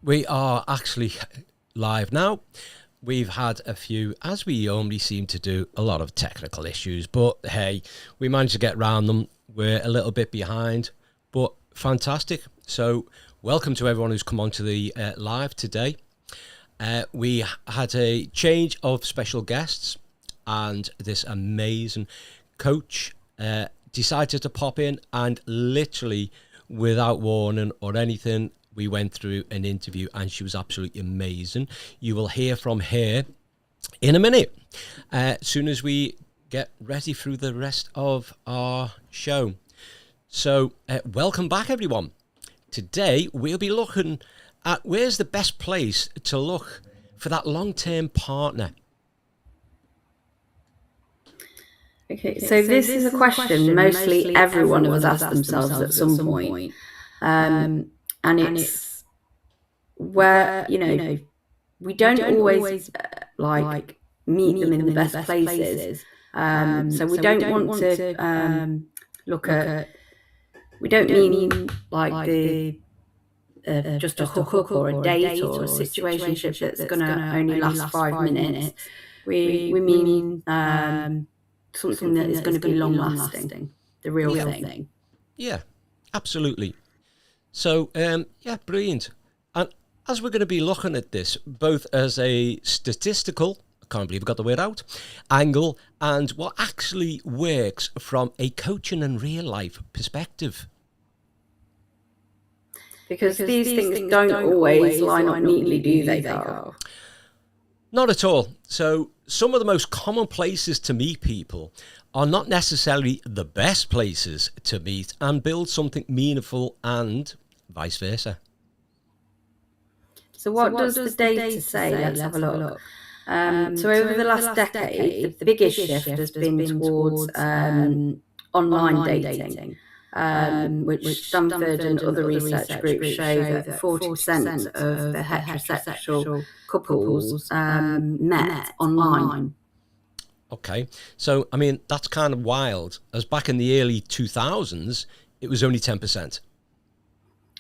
We are actually live now. We've had a few, as we normally seem to do, a lot of technical issues, but hey, we managed to get around them. We're a little bit behind, but fantastic. So welcome to everyone who's come on to the live today. We had a change of special guests, and this amazing coach decided to pop in, and literally without warning or anything, we went through an interview and she was absolutely amazing. You will hear from her in a minute, as soon as we get ready through the rest of our show. So welcome back, everyone. Today we'll be looking at where's the best place to look for that long-term partner. Okay, so this is a question mostly everyone has asked themselves at some point. And it's where, we don't always like meet them in the best places. So we don't want to look at, we don't mean like the just a hookup or a date or a situationship that's going to only last 5 minutes. We mean something that is going to be long lasting, the real thing. Yeah, absolutely. So, brilliant. And as we're going to be looking at this, both as a statistical, I can't believe I got the word out, angle, and what actually works from a coaching and real life perspective. Because these things don't always line up neatly, do they, Carl? Not at all. So some of the most common places to meet people are not necessarily the best places to meet and build something meaningful, and vice versa. So what does the data say? Let's have a look. So over the last decade, the biggest shift has been towards online dating, which Stanford and other research groups show that 40% of the heterosexual couples met online. Okay, so I mean that's kind of wild, as back in the early 2000s it was only 10%.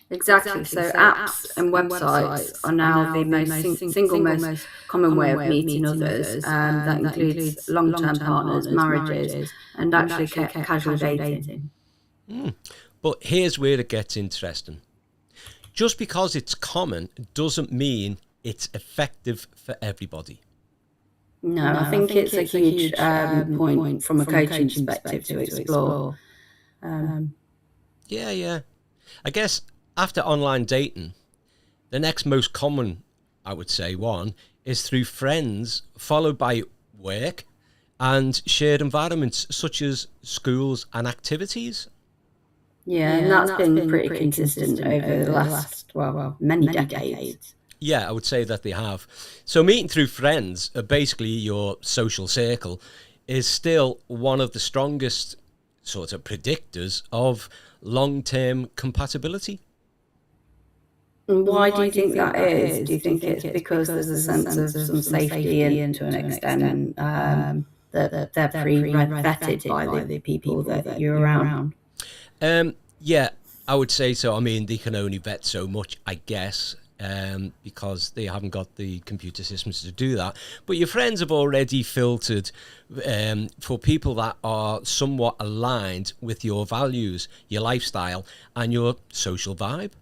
Exactly. So apps and websites are now the most common way of meeting others. That includes long-term partners, marriages, and actually casual dating. But here's where it gets interesting. Just because it's common doesn't mean it's effective for everybody. No, I think it's a huge point from a coaching perspective to explore. Yeah. I guess after online dating, the next most common, I would say, one is through friends, followed by work and shared environments such as schools and activities. Yeah, and that's been pretty consistent over the last, many decades. Yeah, I would say that they have. So meeting through friends, basically your social circle, is still one of the strongest sort of predictors of long-term compatibility. And why do you think that is? Do you think it's because there's a sense of some safety and to an extent that they're pre-vetted by the people that you're around? Yeah, I would say so. I mean, they can only vet so much, I guess, because they haven't got the computer systems to do that. But your friends have already filtered for people that are somewhat aligned with your values, your lifestyle, and your social vibe.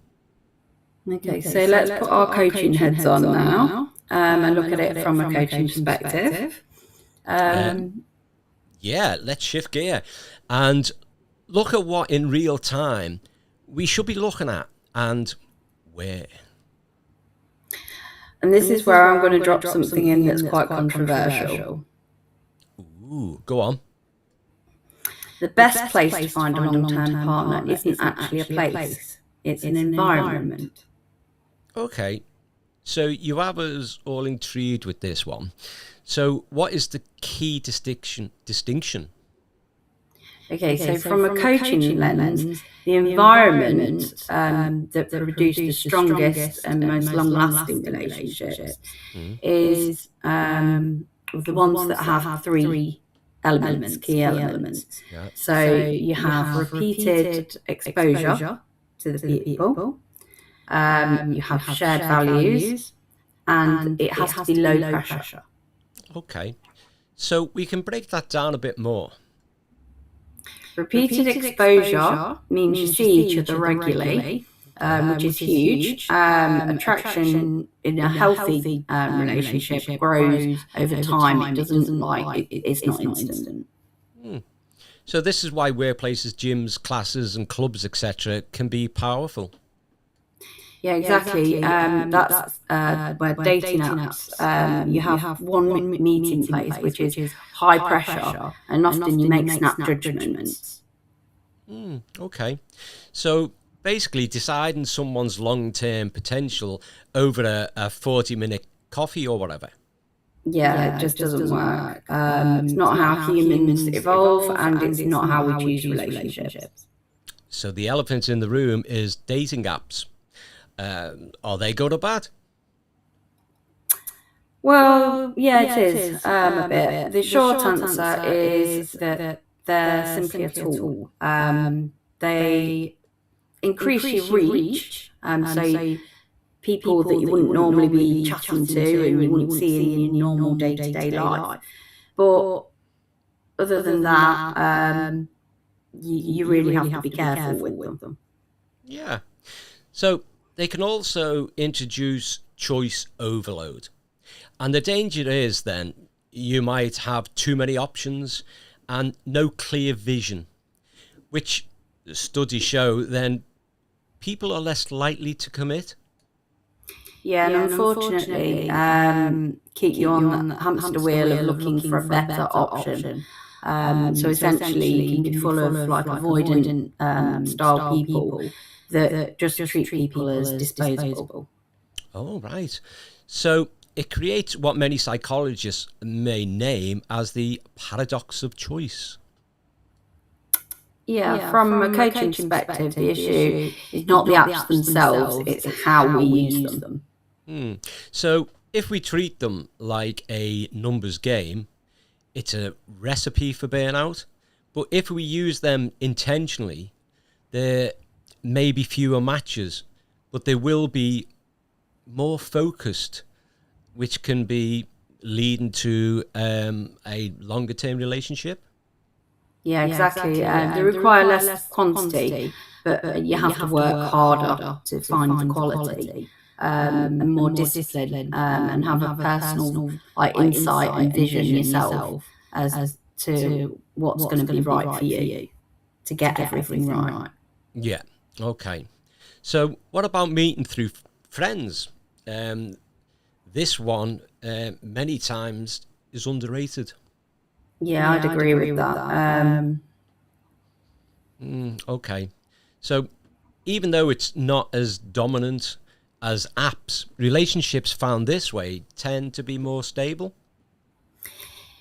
Okay, so let's put our coaching heads on now and look at it from a coaching perspective. Yeah, let's shift gear and look at what in real time we should be looking at and where. And this is where I'm going to drop something in that's quite controversial. Ooh, go on. The best place to find a long-term partner isn't actually a place, it's an environment. Okay, so you have us all intrigued with this one. So what is the key distinction? Okay, so from a coaching lens, the environment that produce the strongest and most long-lasting relationships is the ones that have three elements, key elements. Yeah. So you have repeated exposure to the people. You have shared values, and it has to be low pressure. Okay. So we can break that down a bit more. Repeated exposure means you see each other regularly, which is huge. Attraction in a healthy relationship grows over time. It doesn't it's not instant. So this is why workplaces, gyms, classes and clubs, etc. can be powerful. Yeah, exactly. That's where dating apps, you have one meeting place, which is high pressure, and often you make snap judgments. Okay. So basically deciding someone's long-term potential over a 40-minute coffee or whatever. Yeah, it just doesn't work. It's not how humans evolve, and it's not how we choose relationships. So the elephant in the room is dating apps. Are they good or bad? Well, yeah, it is a bit. The short answer is that they're simply a tool. They increase your reach, so people that you wouldn't normally be chatting to and you wouldn't see in your normal day-to-day life. But other than that, you really have to be careful with them. Yeah. So they can also introduce choice overload. And the danger is then you might have too many options and no clear vision, which studies show then people are less likely to commit. Yeah, and unfortunately, keep you on the hamster wheel of looking for a better option. So essentially, you can be full of like avoidant style people that just treat people as disposable. Oh, right. So it creates what many psychologists may name as the paradox of choice. Yeah, from a coaching perspective, the issue is not the apps themselves, it's how we use them. So if we treat them like a numbers game, it's a recipe for burnout. But if we use them intentionally, there may be fewer matches, but they will be more focused, which can be leading to a longer term relationship. Yeah, exactly. They require less quantity, but you have to work harder to find the quality. And more discipline, and have a personal insight and vision yourself as to what's going to be right for you to get everything right. Yeah. Okay. So what about meeting through friends? This one many times is underrated. Yeah, I'd agree with that. Okay. So even though it's not as dominant as apps, relationships found this way tend to be more stable.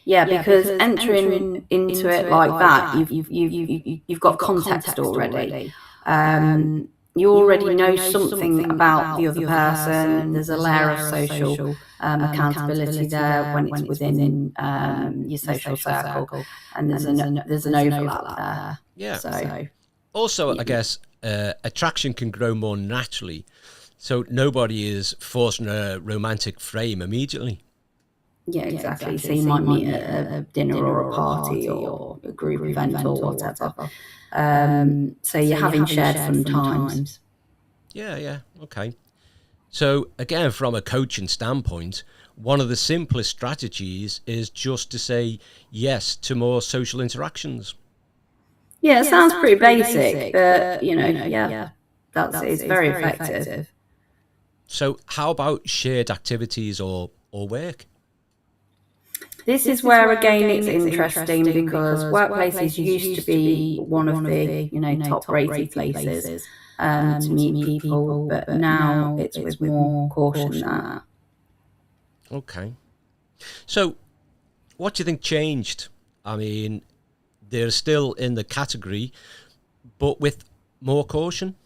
Yeah, because entering into it like that, you've got context already. You already know something about the other person. There's a layer of social accountability there when it's within your social circle, and there's an overlap there. Yeah. So also, I guess attraction can grow more naturally. So nobody is forced in a romantic frame immediately. Yeah, exactly. So you might meet at a dinner or a party or a group event or whatever. So you're having shared fun times. Yeah. Okay. So again, from a coaching standpoint, one of the simplest strategies is just to say yes to more social interactions. Yeah, it sounds pretty basic, but it's very effective. So how about shared activities or work? This is where again it's interesting because workplaces used to be one of the top rated places to meet people, but now it's with more caution than that. Okay. So what do you think changed? I mean, they're still in the category, but with more caution?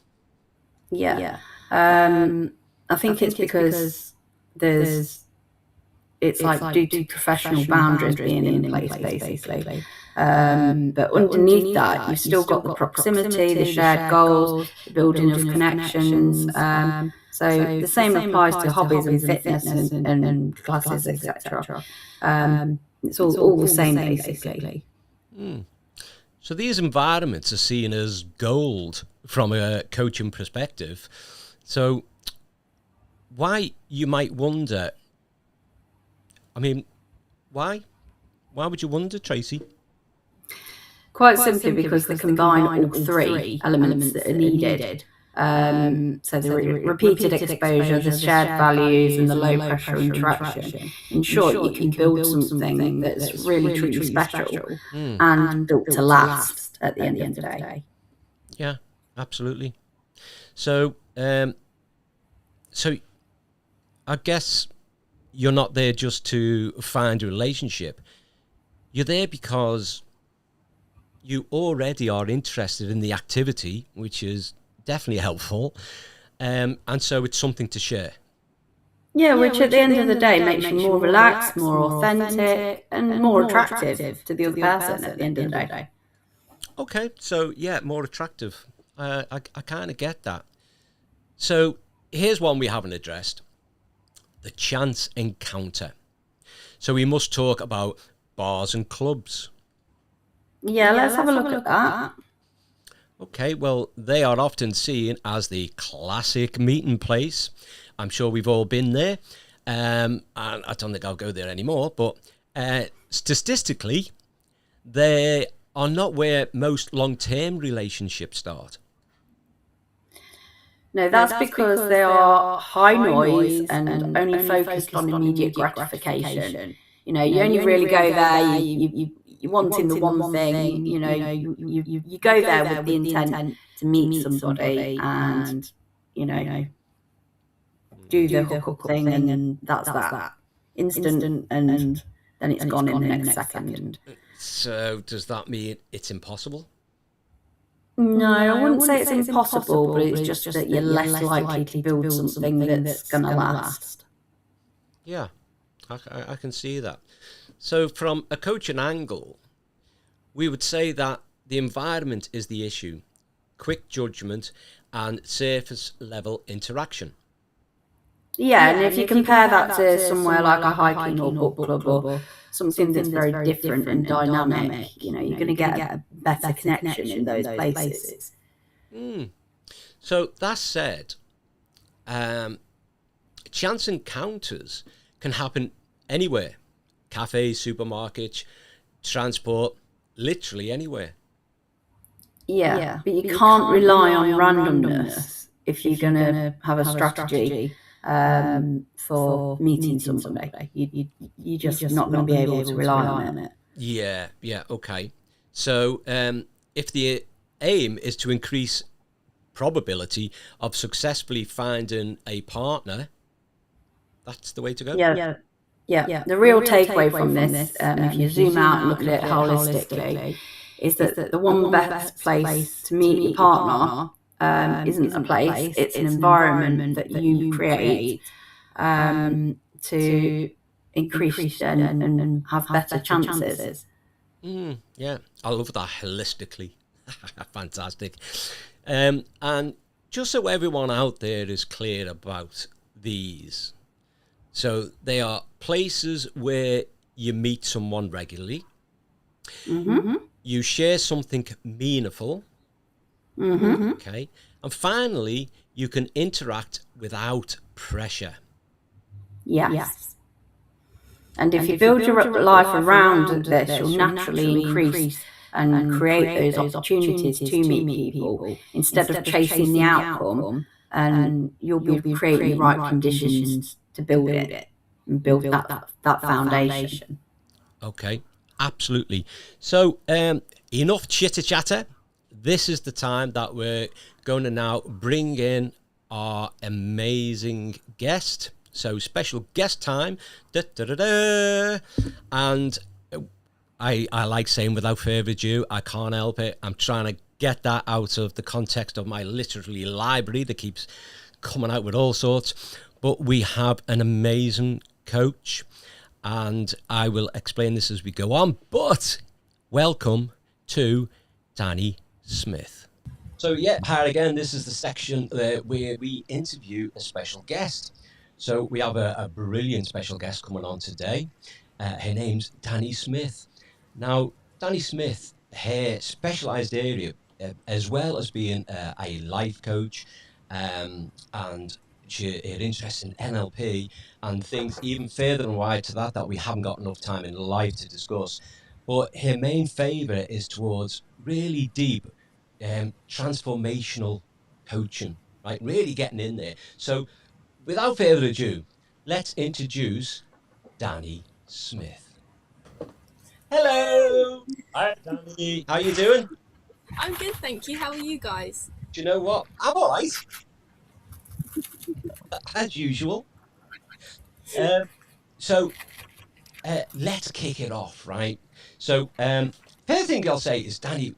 Yeah. I think it's because it's like due to professional boundaries being in place, basically. But underneath that, you've still got the proximity, the shared goals, the building of connections. So the same applies to hobbies and fitness and classes, etc. It's all the same, basically. So these environments are seen as gold from a coaching perspective. So why, you might wonder, I mean, why? Why would you wonder, Tracy? Quite simply because they combine all three elements that are needed. So the repeated exposure, the shared values, and the low pressure interaction. In short, you can build something that's really truly special and built to last at the end of the day. Yeah, absolutely. So, so I guess you're not there just to find a relationship. You're there because you already are interested in the activity, which is definitely helpful. And so it's something to share. Yeah, which at the end of the day makes you more relaxed, more authentic, and more attractive to the other person at the end of the day. Okay, so yeah, more attractive. I kind of get that. So here's one we haven't addressed: the chance encounter. So we must talk about bars and clubs. Yeah, let's have a look at that. Okay, well, they are often seen as the classic meeting place. I'm sure we've all been there. And I don't think I'll go there anymore, but statistically, they are not where most long-term relationships start. No, that's because they are high noise and only focused on immediate gratification. You know, you only really go there, you're wanting the one thing, you know, you go there with the intent to meet somebody and, you know, do the hookup thing, and that's that. Instant, and then it's gone in the next second. So does that mean it's impossible? No, I wouldn't say it's impossible, but it's just that you're less likely to build something that's going to last. Yeah, I can see that. So from a coaching angle, we would say that the environment is the issue, quick judgment and surface level interaction. Yeah, and if you compare that to somewhere like a hiking or book club or something that's very different and dynamic, you know, you're going to get a better connection in those places. So that said, chance encounters can happen anywhere. Cafes, supermarkets, transport, literally anywhere. Yeah, but you can't rely on randomness if you're going to have a strategy for meeting somebody. You're just not going to be able to rely on it. Yeah, okay. So if the aim is to increase probability of successfully finding a partner, that's the way to go? Yeah. The real takeaway from this, if you zoom out and look at it holistically, is that the one best place to meet your partner isn't a place, it's an environment that you create to increase and have better chances. Yeah, I love that holistically. Fantastic. And just so everyone out there is clear about these, so they are places where you meet someone regularly, you share something meaningful, okay, and finally you can interact without pressure. Yes. And if you build your life around this, you'll naturally increase and create those opportunities to meet people instead of chasing the outcome, and you'll be creating the right conditions to build it and build that foundation. Okay, absolutely. So enough chitter-chatter. This is the time that we're going to now bring in our amazing guest. So special guest time. And I like saying without further ado, I can't help it. I'm trying to get that out of the context of my literary library that keeps coming out with all sorts. But we have an amazing coach, and I will explain this as we go on. But welcome to Danny Smith. So yeah, hi again. This is the section where we interview a special guest. So we have a brilliant special guest coming on today. Her name's Danny Smith. Now, Danny Smith, her specialised area, as well as being a life coach, and her interest in NLP and things even further and wide to that we haven't got enough time in life to discuss. But her main favour is towards really deep transformational coaching, right? Really getting in there. So without further ado, let's introduce Danny Smith. Hello. Hi, Danny. How you doing? I'm good, thank you. How are you guys? Do you know what? I'm all right. As usual. So let's kick it off, right? So first thing I'll say is, Danny,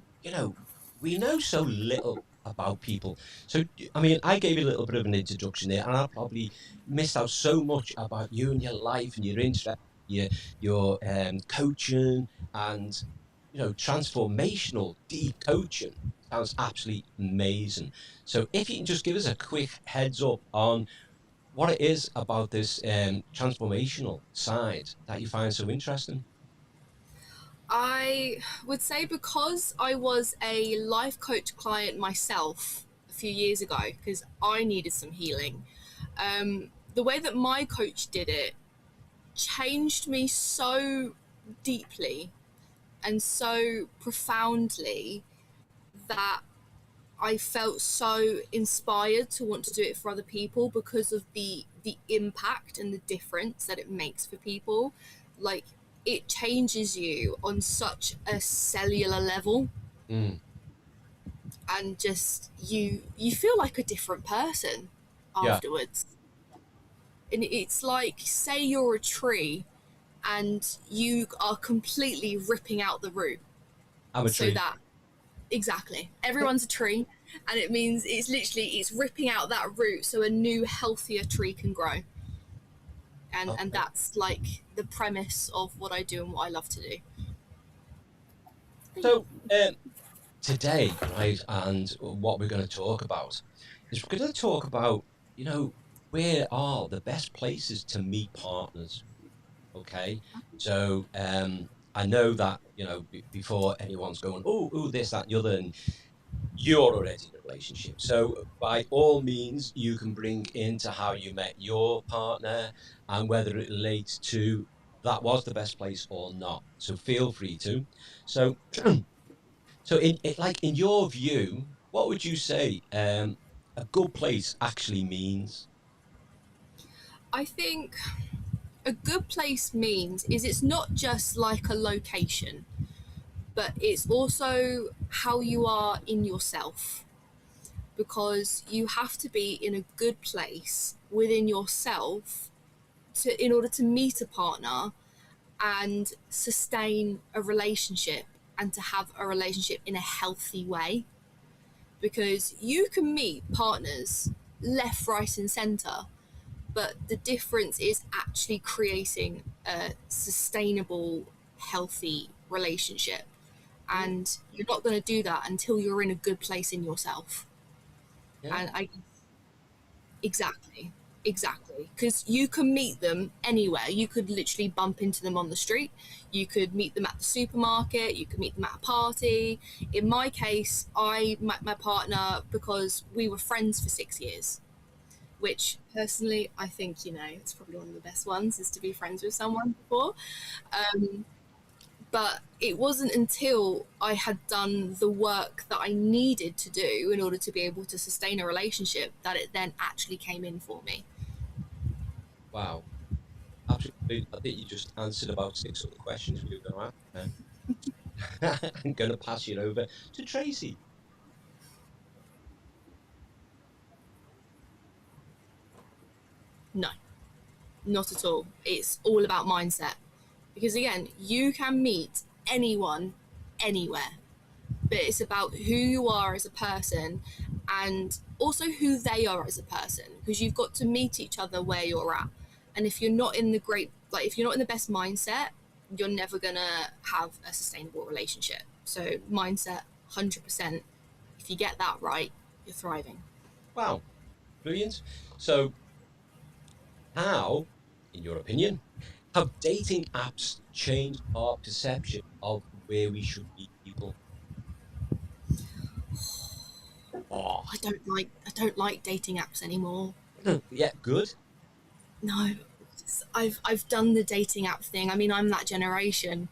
we know so little about people. So, I mean, I gave you a little bit of an introduction there, and I probably missed out so much about you and your life and your interest, your coaching and, transformational deep coaching. Sounds absolutely amazing. So if you can just give us a quick heads up on what it is about this transformational side that you find so interesting. I would say because I was a life coach client myself a few years ago, because I needed some healing, the way that my coach did it changed me so deeply and so profoundly that I felt so inspired to want to do it for other people because of the impact and the difference that it makes for people. Like, it changes you on such a cellular level. And just you feel like a different person afterwards. And it's like, say you're a tree and you are completely ripping out the root. I'm a tree. So that exactly, everyone's a tree, and it means it's ripping out that root so a new healthier tree can grow. And that's like the premise of what I do and what I love to do. So today, right, and what we're going to talk about is we're going to talk about, where are the best places to meet partners? Okay, so I know that, before anyone's going, oh, this, that, and the other, and you're already in a relationship. So by all means, you can bring into how you met your partner and whether it relates to that was the best place or not. So feel free to. So, so in your view, what would you say a good place actually means? I think a good place means is it's not just like a location, but it's also how you are in yourself, because you have to be in a good place within yourself in order to meet a partner and sustain a relationship and to have a relationship in a healthy way. Because you can meet partners left, right, and center, but the difference is actually creating a sustainable, healthy relationship. And you're not going to do that until you're in a good place in yourself. Yeah. And exactly, because you can meet them anywhere. You could literally bump into them on the street, you could meet them at the supermarket, you could meet them at a party. In my case, I met my partner because we were friends for 6 years, which personally I think, it's probably one of the best ones, is to be friends with someone before. But it wasn't until I had done the work that I needed to do in order to be able to sustain a relationship that it then actually came in for me. Wow. Absolutely. I think you just answered about 6 other questions we were going to ask. I'm going to pass you over to Tracy. No, not at all. It's all about mindset. Because again, you can meet anyone, anywhere, but it's about who you are as a person and also who they are as a person, because you've got to meet each other where you're at. And if you're not in the best mindset, you're never gonna have a sustainable relationship. So mindset, 100%. If you get that right, you're thriving. Wow, brilliant. So, how, in your opinion, have dating apps changed our perception of where we should meet people? Oh, I don't like dating apps anymore. yeah, good. No, I've done the dating app thing. I mean, I'm that generation.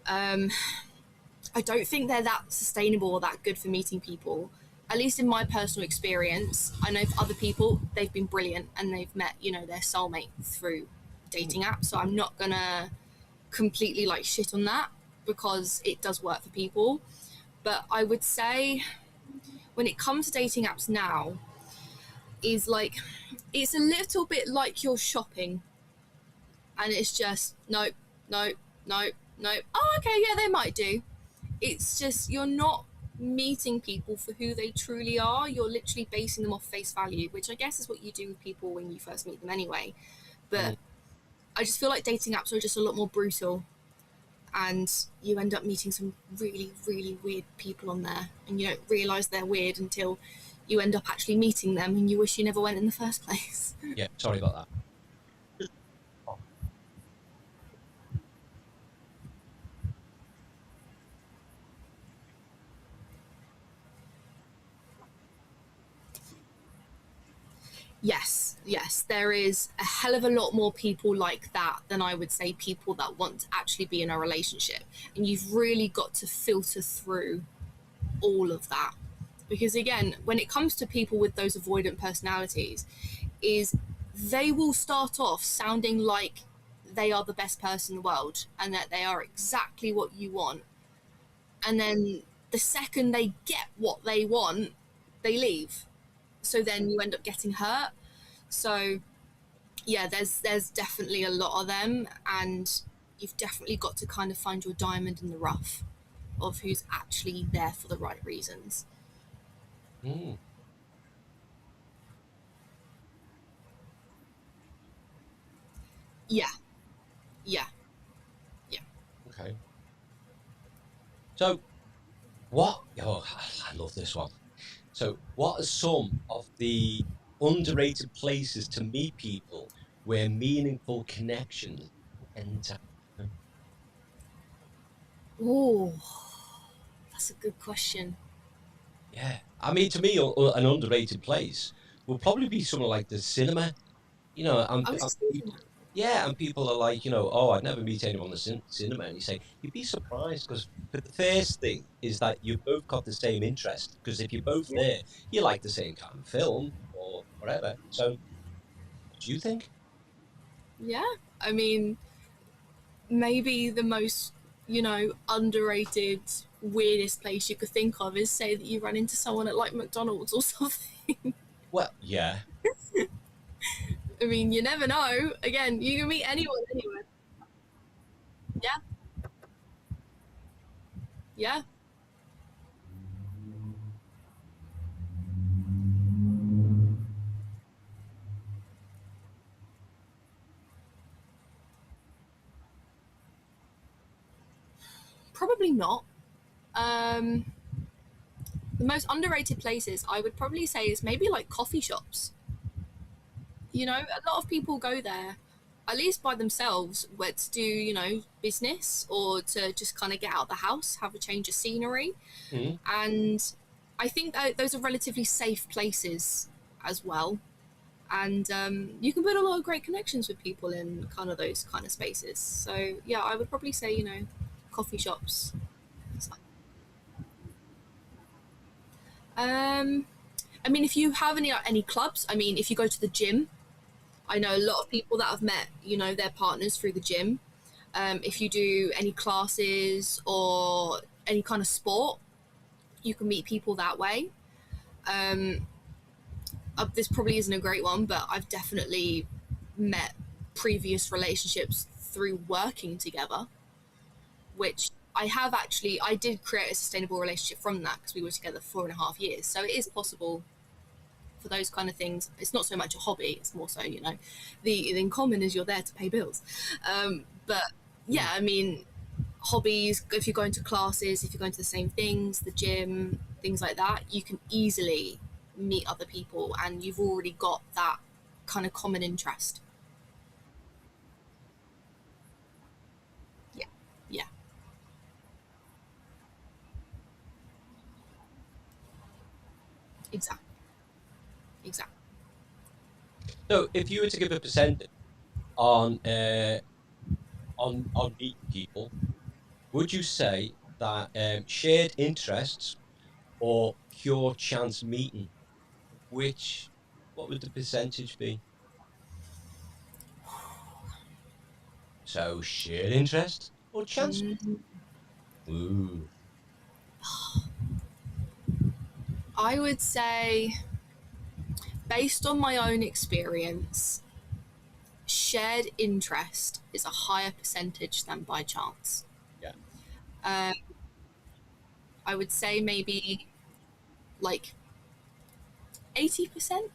I don't think they're that sustainable or that good for meeting people. At least in my personal experience, I know for other people they've been brilliant and they've met, you know, their soulmate through dating apps. So I'm not gonna completely like shit on that because it does work for people. But I would say when it comes to dating apps now, is like it's a little bit like you're shopping and it's just nope, nope, nope, nope. Oh, okay, yeah, they might do. It's just you're not meeting people for who they truly are. You're literally basing them off face value, which I guess is what you do with people when you first meet them anyway. But I just feel like dating apps are just a lot more brutal, and you end up meeting some really, really weird people on there, and you don't realise they're weird until you end up actually meeting them and you wish you never went in the first place. Yeah, sorry about that. Yes, there is a hell of a lot more people like that than I would say people that want to actually be in a relationship. And you've really got to filter through all of that. Because again, when it comes to people with those avoidant personalities, is they will start off sounding like they are the best person in the world and that they are exactly what you want. And then the second they get what they want, they leave. So then you end up getting hurt. So yeah, there's definitely a lot of them, and you've definitely got to kind of find your diamond in the rough of who's actually there for the right reasons. Mm. Yeah. Okay. So, what? Oh, I love this one. So, what are some of the underrated places to meet people where meaningful connections tend to happen? Oh, that's a good question. Yeah, I mean, to me, an underrated place will probably be somewhere like the cinema. You know, I was just thinking that. yeah, and people are like, oh, I'd never meet anyone in the cinema. And you say, you'd be surprised because the first thing is that you both got the same interest. Because if you're both there, you like the same kind of film or whatever. So, what do you think? Yeah, I mean, maybe the most, underrated, weirdest place you could think of is say that you run into someone at like McDonald's or something. Well, yeah. I mean, you never know. Again, you can meet anyone anywhere. Yeah. Yeah. Probably not. The most underrated places I would probably say is maybe like coffee shops. A lot of people go there, at least by themselves, where to do, business or to just kind of get out of the house, have a change of scenery. Mhm. And I think that those are relatively safe places as well. And you can build a lot of great connections with people in kind of those kind of spaces. So yeah, I would probably say, coffee shops. I mean, if you have any clubs, I mean, if you go to the gym, I know a lot of people that have met, their partners through the gym. If you do any classes or any kind of sport, you can meet people that way. This probably isn't a great one, but I've definitely met previous relationships through working together, which I did create a sustainable relationship from that because we were together 4.5 years. So it is possible for those kind of things. It's not so much a hobby, it's more so, the in common is you're there to pay bills. But yeah, I mean, hobbies, if you're going to classes, if you're going to the same things, the gym, things like that, you can easily meet other people and you've already got that kind of common interest. Yeah, yeah, exactly, exactly. So if you were to give a percentage on on meeting people, would you say that shared interests or pure chance meeting, which what would the percentage be? So shared interest or chance? Mm, Ooh, I would say, based on my own experience, shared interest is a higher percentage than by chance. yeah. Um, I would say maybe like 80%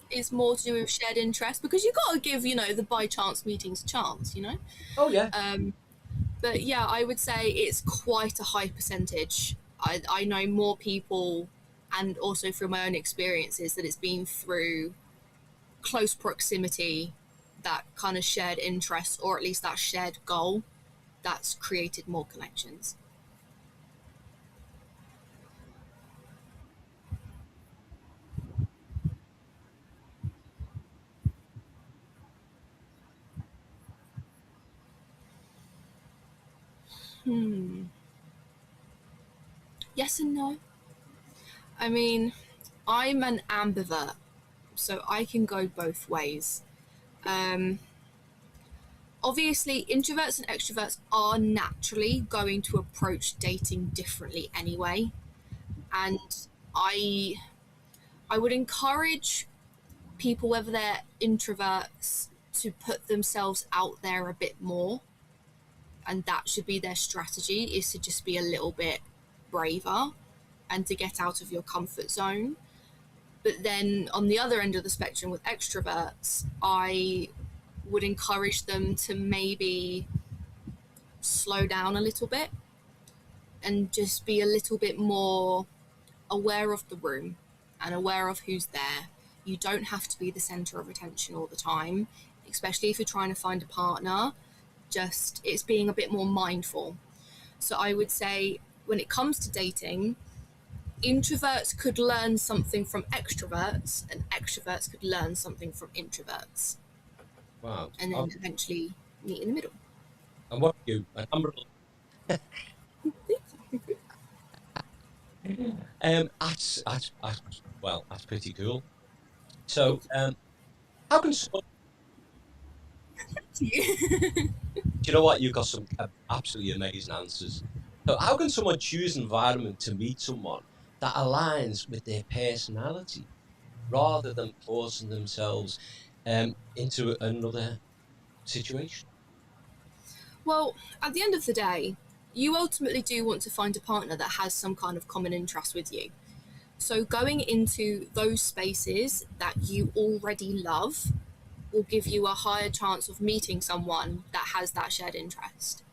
is more to do with shared interest because you got to give, the by chance meetings a chance. Oh yeah. Um, but yeah, I would say it's quite a high percentage. I know more people, and also through my own experiences, that it's been through close proximity, that kind of shared interest, or at least that shared goal, that's created more connections. Hmm. Yes and no. I mean, I'm an ambivert, so I can go both ways. Um, Obviously, introverts and extroverts are naturally going to approach dating differently anyway, and I I would encourage people, whether they're introverts, to put themselves out there a bit more, and that should be their strategy, is to just be a little bit braver and to get out of your comfort zone. But then on the other end of the spectrum with extroverts, I would encourage them to maybe slow down a little bit and just be a little bit more aware of the room and aware of who's there. You don't have to be the center of attention all the time, especially if you're trying to find a partner. Just it's being a bit more mindful. So I would say when it comes to dating, introverts could learn something from extroverts and extroverts could learn something from introverts, Wow. and then eventually meet in the middle. And what are you? An Amber. That's pretty cool. So, how can someone? Do you know what? You've got some absolutely amazing answers. So, how can someone choose an environment to meet someone that aligns with their personality rather than forcing themselves into another situation? Well, at the end of the day, you ultimately do want to find a partner that has some kind of common interest with you. So going into those spaces that you already love will give you a higher chance of meeting someone that has that shared interest.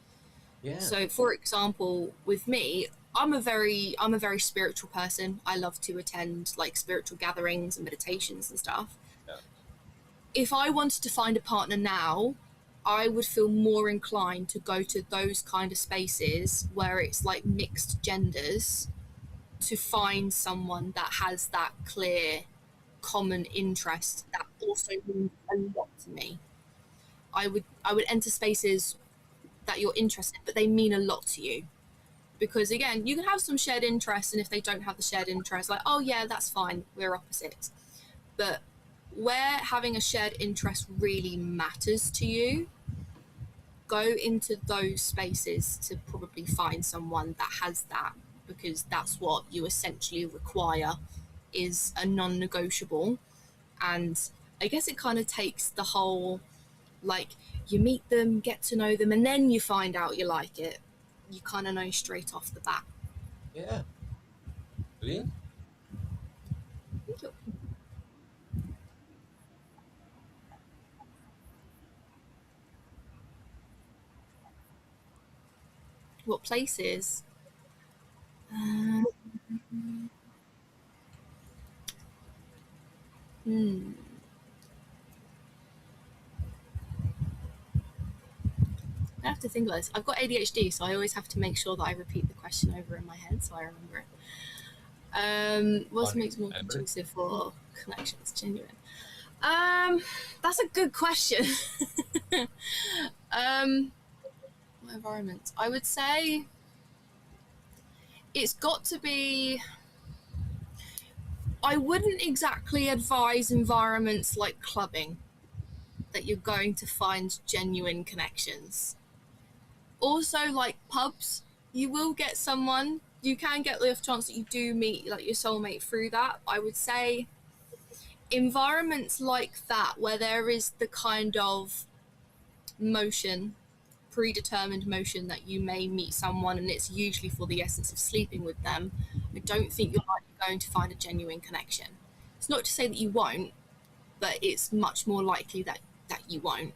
Yeah. So for example, with me, I'm a very spiritual person. I love to attend like spiritual gatherings and meditations and stuff. Yeah. If I wanted to find a partner now, I would feel more inclined to go to those kind of spaces where it's like mixed genders, to find someone that has that clear common interest that also means a lot to me. I would enter spaces that you're interested in, but they mean a lot to you. Because again, you can have some shared interests, and if they don't have the shared interest, like, oh yeah, that's fine, we're opposites. But where having a shared interest really matters to you, go into those spaces to probably find someone that has that, because that's what you essentially require, is a non-negotiable. And I guess it kind of takes the whole, like, you meet them, get to know them, and then you find out you like it. You kind of know straight off the bat. Yeah. Brilliant. What places? I have to think about this. I've got ADHD, so I always have to make sure that I repeat the question over in my head so I remember it. What makes more conducive for connections? Genuine. That's a good question. What environments? I would say it's got to be. I wouldn't exactly advise environments like clubbing that you're going to find genuine connections. Also, like pubs, you will get someone, you can get the off chance that you do meet like your soulmate through that. I would say environments like that where there is the kind of motion, predetermined motion that you may meet someone and it's usually for the essence of sleeping with them, I don't think you're likely going to find a genuine connection. It's not to say that you won't, but it's much more likely that you won't,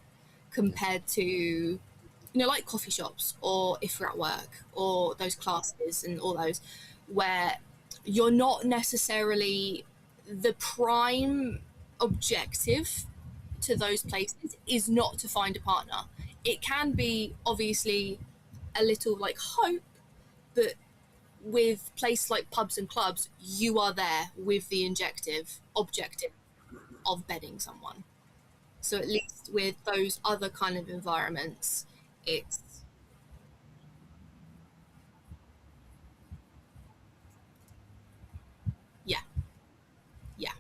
compared to, like coffee shops, or if you're at work, or those classes and all those, where you're not necessarily the prime objective to those places is not to find a partner. It can be obviously a little like hope, but with places like pubs and clubs, you are there with the objective of bedding someone. So at least with those other kind of environments, it's yeah, yeah,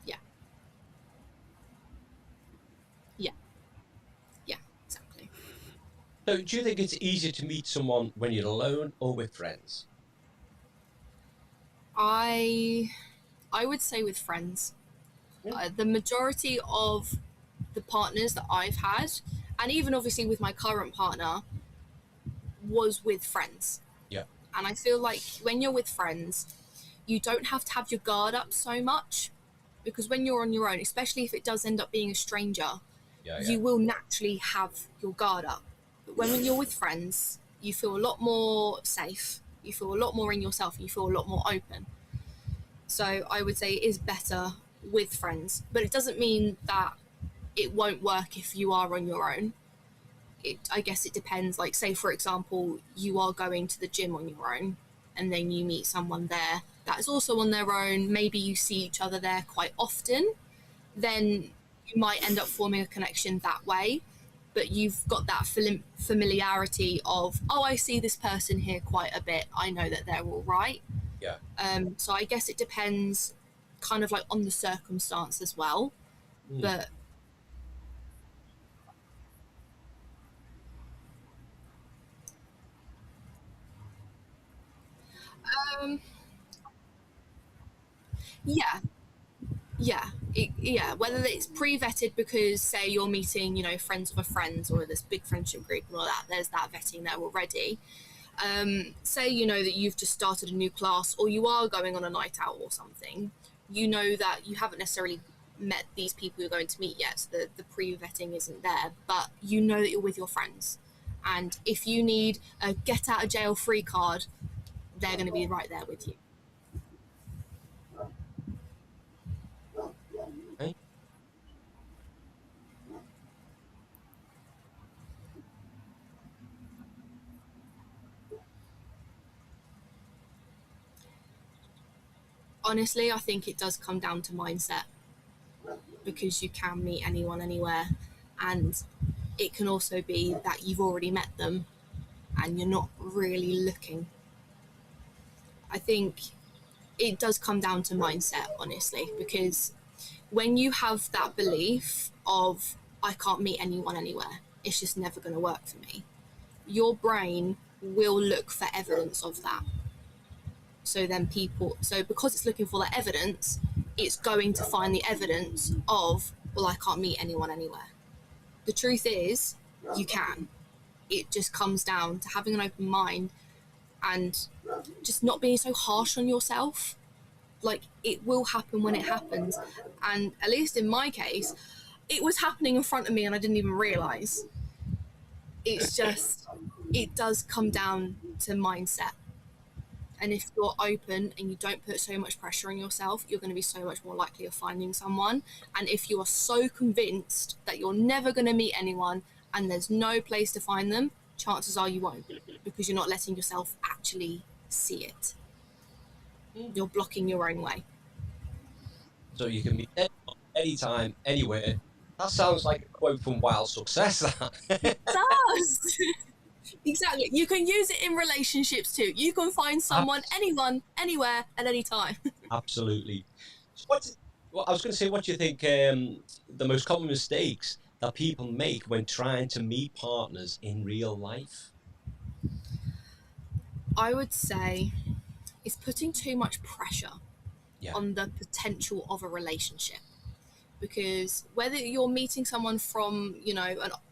yeah, yeah, yeah, exactly. So, do you think it's easier to meet someone when you're alone or with friends? I would say with friends. The majority of the partners that I've had, and even obviously with my current partner, was with friends. Yeah. And I feel like when you're with friends, you don't have to have your guard up so much, because when you're on your own, especially if it does end up being a stranger, you will naturally have your guard up. But when you're with friends, you feel a lot more safe, you feel a lot more in yourself, and you feel a lot more open. So I would say it is better with friends, but it doesn't mean that it won't work if you are on your own. I guess it depends. Like, say for example, you are going to the gym on your own, and then you meet someone there that is also on their own. Maybe you see each other there quite often. Then you might end up forming a connection that way. But you've got that familiarity of, oh, I see this person here quite a bit. I know that they're all right. Yeah. So I guess it depends, kind of like on the circumstance as well. But yeah, yeah. Whether it's pre-vetted because, say, you're meeting, friends of a friend, or this big friendship group and all that. There's that vetting there already. Say that you've just started a new class, or you are going on a night out or something. You know that you haven't necessarily met these people you're going to meet yet, so the pre-vetting isn't there, but you know that you're with your friends, and if you need a get out of jail free card, they're going to be right there with you. Okay. Honestly, I think it does come down to mindset, because you can meet anyone anywhere, and it can also be that you've already met them and you're not really looking. I think it does come down to mindset, honestly, because when you have that belief of, I can't meet anyone anywhere, it's just never going to work for me, your brain will look for evidence of that. So because it's looking for that evidence, it's going to find the evidence of, well, I can't meet anyone anywhere. The truth is, you can. It just comes down to having an open mind and just not being so harsh on yourself. Like, it will happen when it happens. And at least in my case, it was happening in front of me and I didn't even realise. It's just, it does come down to mindset. And if you're open and you don't put so much pressure on yourself, you're going to be so much more likely of finding someone. And if you are so convinced that you're never going to meet anyone and there's no place to find them, chances are you won't, because you're not letting yourself actually see it. You're blocking your own way. So you can meet anyone, anytime, anywhere. That sounds like a quote from Wild Success. It does. Exactly. You can use it in relationships too. You can find someone, anyone, anywhere, at any time. Absolutely. Well, I was going to say, what do you think the most common mistakes that people make when trying to meet partners in real life? I would say it's putting too much pressure on the potential of a relationship. Because whether you're meeting someone from,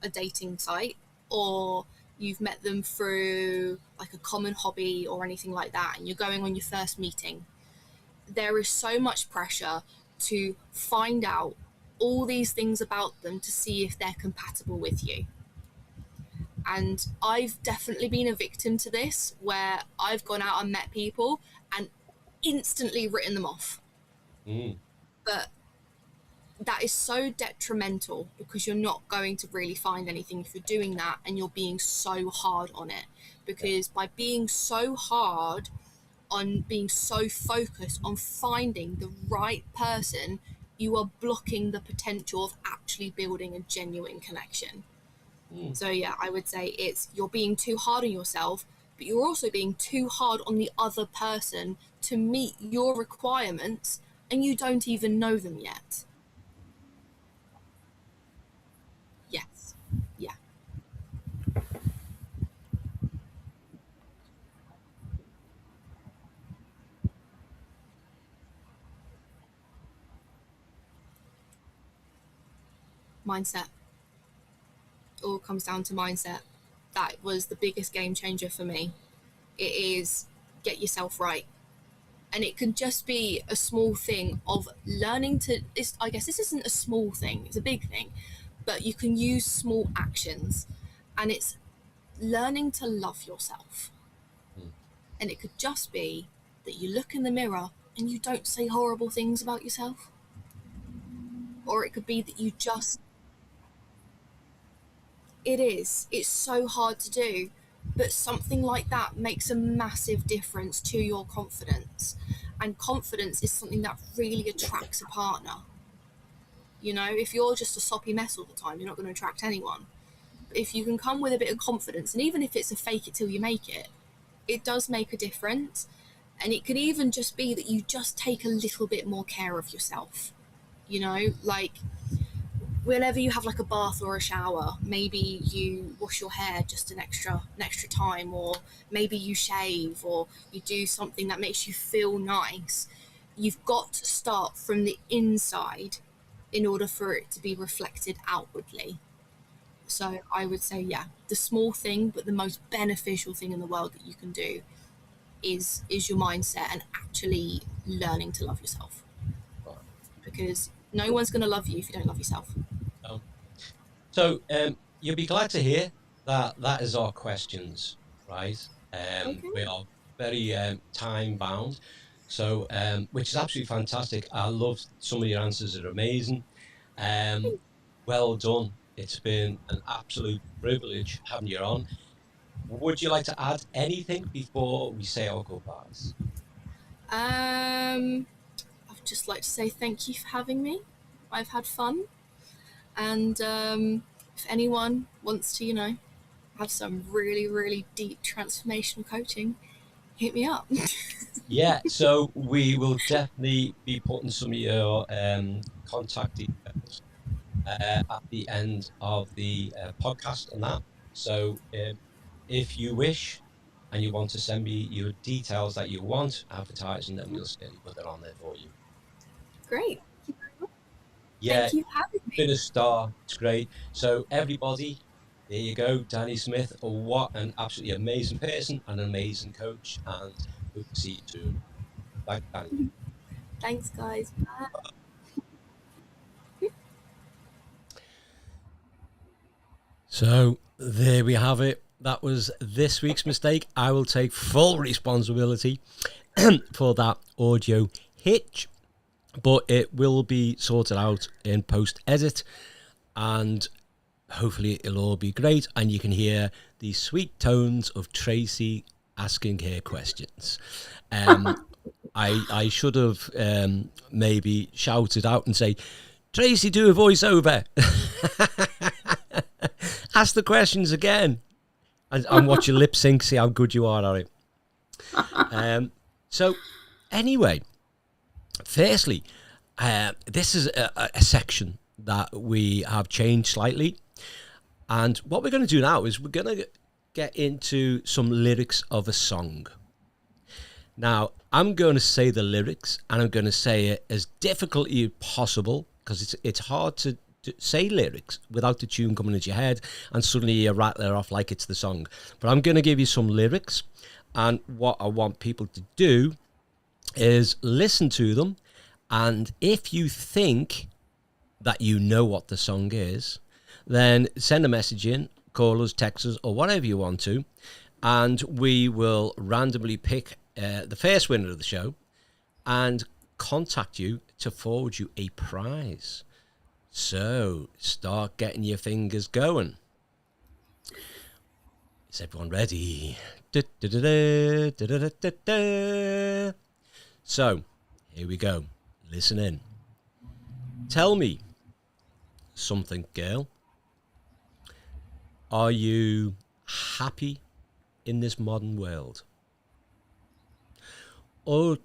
a dating site, or you've met them through like a common hobby or anything like that, and you're going on your first meeting, there is so much pressure to find out all these things about them to see if they're compatible with you. And I've definitely been a victim to this, where I've gone out and met people and instantly written them off. But that is so detrimental, because you're not going to really find anything if you're doing that, and you're being so hard on it. Because by being so hard on, being so focused on finding the right person, you are blocking the potential of actually building a genuine connection. So yeah, I would say you're being too hard on yourself, but you're also being too hard on the other person to meet your requirements, and you don't even know them yet. Yes. Yeah. Mindset. It all comes down to mindset. That was the biggest game changer for me. It is, get yourself right. And it can just be a small thing of learning to, I guess this isn't a small thing, it's a big thing, but you can use small actions, and it's learning to love yourself. And it could just be that you look in the mirror and you don't say horrible things about yourself. Or it could be that you just, it's so hard to do, but something like that makes a massive difference to your confidence. And confidence is something that really attracts a partner. If you're just a soppy mess all the time, you're not going to attract anyone. But if you can come with a bit of confidence, and even if it's a fake it till you make it, it does make a difference. And it could even just be that you just take a little bit more care of yourself. Like whenever you have like a bath or a shower, maybe you wash your hair just an extra time, or maybe you shave, or you do something that makes you feel nice. You've got to start from the inside in order for it to be reflected outwardly. So I would say, yeah, the small thing, but the most beneficial thing in the world that you can do is your mindset, and actually learning to love yourself. Because no one's going to love you if you don't love yourself. So you'll be glad to hear that is our questions, right? Okay. We are very time bound, so which is absolutely fantastic. I love some of your answers, are amazing. Well done. It's been an absolute privilege having you on. Would you like to add anything before we say our goodbyes? I'd just like to say thank you for having me. I've had fun. And if anyone wants to, have some really, really deep transformational coaching, hit me up. Yeah, so we will definitely be putting some of your contact details at the end of the podcast and that. So if you wish and you want to send me your details that you want advertising, then we'll certainly put that on there for you. Great. Yeah, thank you for having me. Been a star. It's great. So everybody, there you go, Danny Smith. What an absolutely amazing person, an amazing coach, and we'll see you soon. Thanks, Danny. Thanks, guys. Bye. So There we have it. That was this week's mistake. I will take full responsibility for that audio hitch, but it will be sorted out in post-edit, and hopefully it'll all be great, and you can hear the sweet tones of Tracy asking her questions. I should have maybe shouted out and say, Tracy, do a voiceover. Ask the questions again. And watch your lip sync, see how good you are at it. So, anyway, firstly, this is a section that we have changed slightly. And what we're going to do now is we're going to get into some lyrics of a song. Now, I'm going to say the lyrics, and I'm going to say it as difficultly as possible, because it's hard to say lyrics without the tune coming into your head and suddenly you rattle it off like it's the song. But I'm going to give you some lyrics, and what I want people to do is listen to them, and if you think that you know what the song is, then send a message in, call us, text us, or whatever you want to, and we will randomly pick the first winner of the show and contact you to forward you a prize. So, start getting your fingers going. Is everyone ready? So, here we go. Listen in. Tell me something, girl. Are you happy in this modern world? Or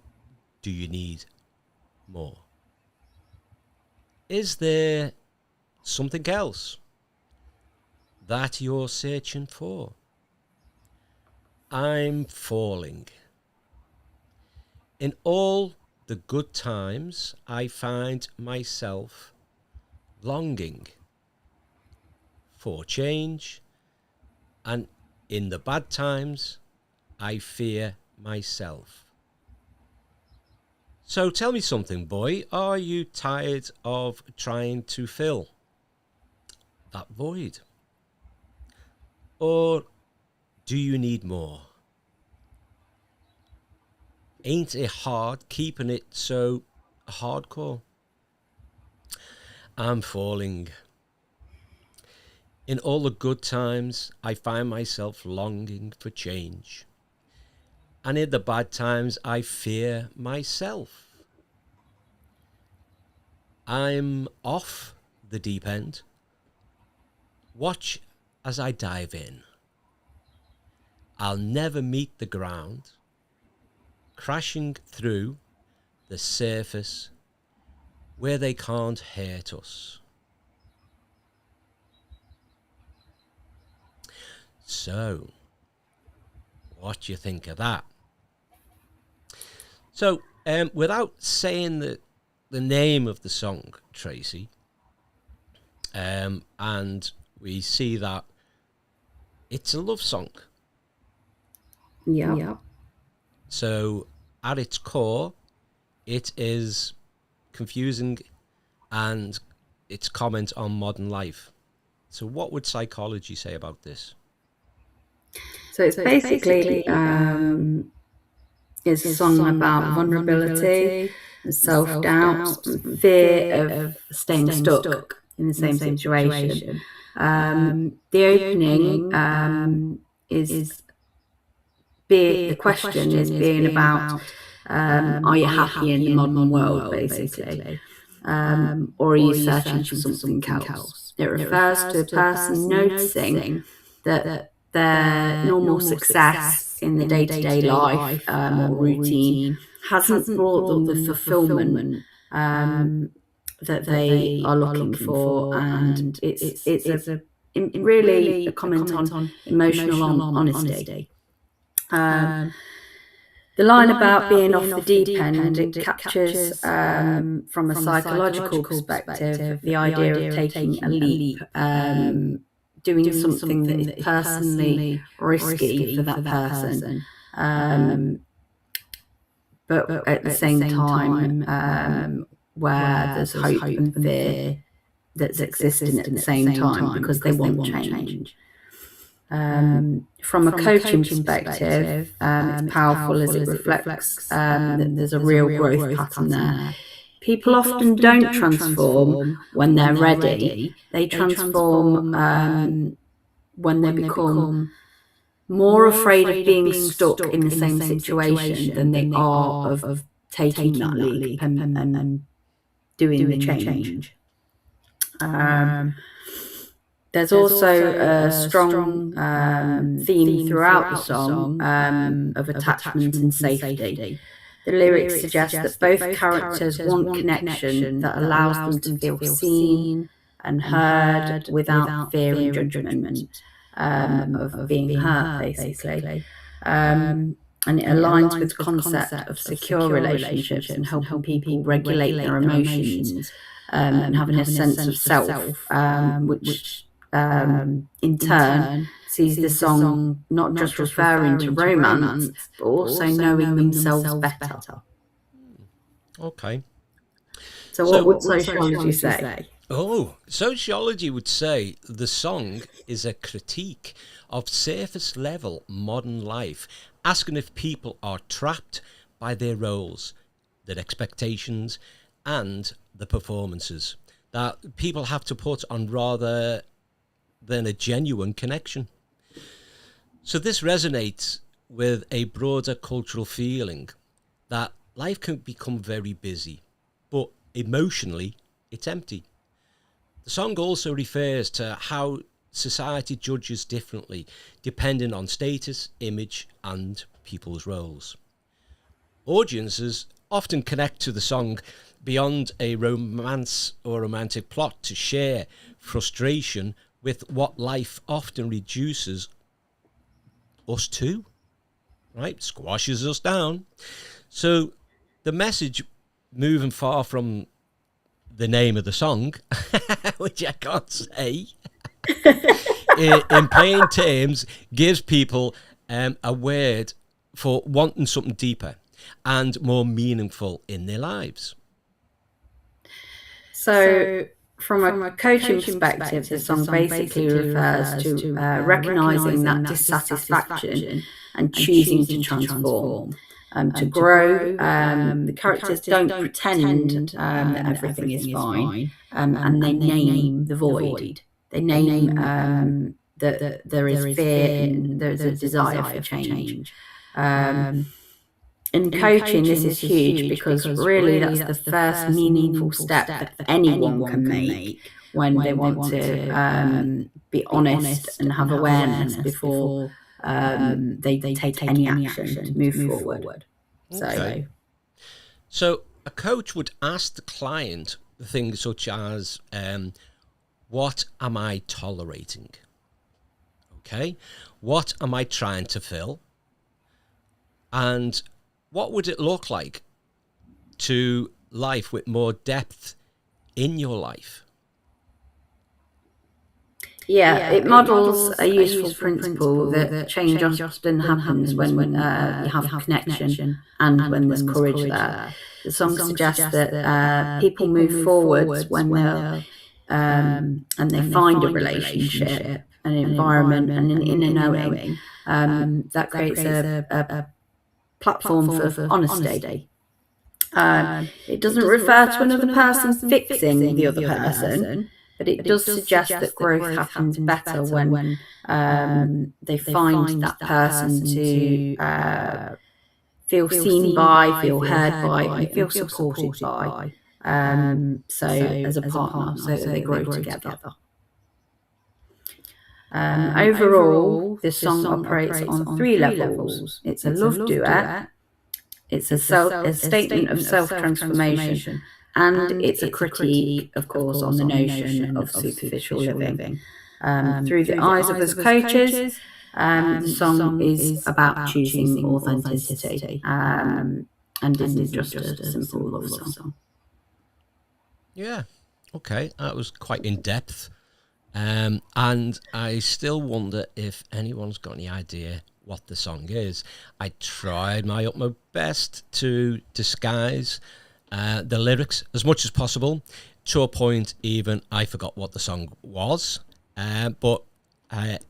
do you need more? Is there something else that you're searching for? I'm falling. In all the good times, I find myself longing for change, and in the bad times, I fear myself. So tell me something, boy. Are you tired of trying to fill that void? Or do you need more? Ain't it hard keeping it so hardcore? I'm falling. In all the good times, I find myself longing for change. And in the bad times, I fear myself. I'm off the deep end. Watch as I dive in. I'll never meet the ground, crashing through the surface where they can't hurt us. So, what do you think of that? So, without saying the name of the song, Tracy, and we see that it's a love song. Yeah. So, at its core, it is confusing and it's comment on modern life. So, what would psychology say about this? So it's basically it's a song about vulnerability, and self-doubt, and fear of staying stuck in the same situation. The opening is the question is being about are you happy in the modern world, basically, or are you searching for something else? It refers to a person noticing that their normal success in the day-to-day life or routine hasn't brought them the fulfillment that they are looking for, and it's really a comment on emotional honesty. The line about being off the deep end, it captures from a psychological perspective the idea of taking a leap, doing something that is personally risky for that person, but at the same time where there's hope and fear that's existing at the same time because they want change. From a coaching perspective, it's powerful as it reflects that there's a real growth pattern there. People often don't transform when they're ready. They transform when they become more afraid of being stuck in the same situation than they are of taking that leap and doing the change. There's also a strong theme throughout the song of attachment and safety. The lyrics suggest that both characters want connection that allows them to feel seen and heard without fear and judgment of being hurt, basically. And it aligns with the concept of secure relationships and helping people regulate their emotions and having a sense of self, which in turn sees the song not just referring to romance, but also knowing themselves better. Okay. So what would sociology say? Oh, sociology would say the song is a critique of surface level modern life, asking if people are trapped by their roles, their expectations, and the performances that people have to put on rather than a genuine connection. So this resonates with a broader cultural feeling that life can become very busy, but emotionally it's empty. The song also refers to how society judges differently depending on status, image, and people's roles. Audiences often connect to the song beyond a romance or romantic plot to share frustration with what life often reduces us to, right? Squashes us down. So the message, moving far from the name of the song, which I can't say, in plain terms, gives people a word for wanting something deeper and more meaningful in their lives. So from a coaching perspective, the song basically refers to recognising that dissatisfaction and choosing to transform. To grow, the characters don't pretend that everything is fine, and they name the void. They name that there is fear and there's a desire for change. In coaching, this is huge because really that's the first meaningful step that anyone can make when they want to be honest and have awareness before they take any action to move forward. Okay. So a coach would ask the client things such as, what am I tolerating? Okay. What am I trying to fill? And what would it look like to life with more depth in your life? Yeah, it models a useful principle that change often happens when you have connection and when there's courage there. The song suggests that people move forwards when they're and they find a relationship, an environment, and an inner knowing that creates a platform for honesty. It doesn't refer to another person fixing the other person, but it does suggest that growth happens better when they find that person to feel seen by, feel heard by, and feel supported by. So as a partner, so that they grow together. Overall, this song operates on 3 levels. It's a love duet, it's a statement of self-transformation, and it's a critique, of course, on the notion of superficial living. Through the eyes of us coaches, the song is about choosing authenticity and isn't just a simple love song. Yeah, okay, that was quite in-depth. And I still wonder if anyone's got any idea what the song is. I tried my utmost best to disguise the lyrics as much as possible. To a point, even I forgot what the song was. But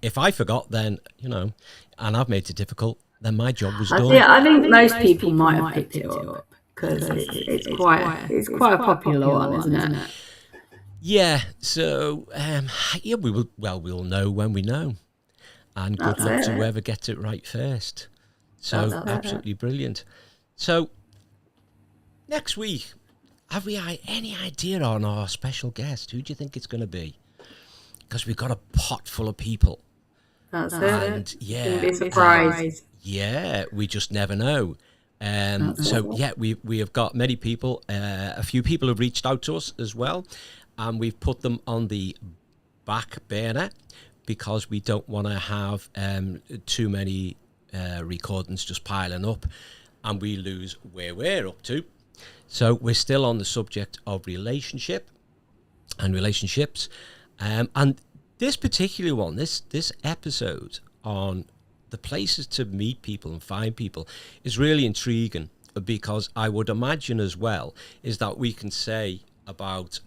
If I forgot, then, and I've made it difficult, then my job was done. I think most people might have picked it up because it's quite a popular one, isn't it? Yeah. So we'll know when we know, and good luck to whoever gets it right first. So absolutely brilliant. So next week, have we any idea on our special guest? Who do you think it's going to be? Because we've got a pot full of people. That's and it. Yeah, be surprised. Yeah, we just never know. We have got many people. A few people have reached out to us as well, and we've put them on the back burner because we don't want to have too many recordings just piling up, and we lose where we're up to. So we're still on the subject of relationship and relationships, and this particular one, this episode on the places to meet people and find people is really intriguing, because I would imagine as well is that we can say about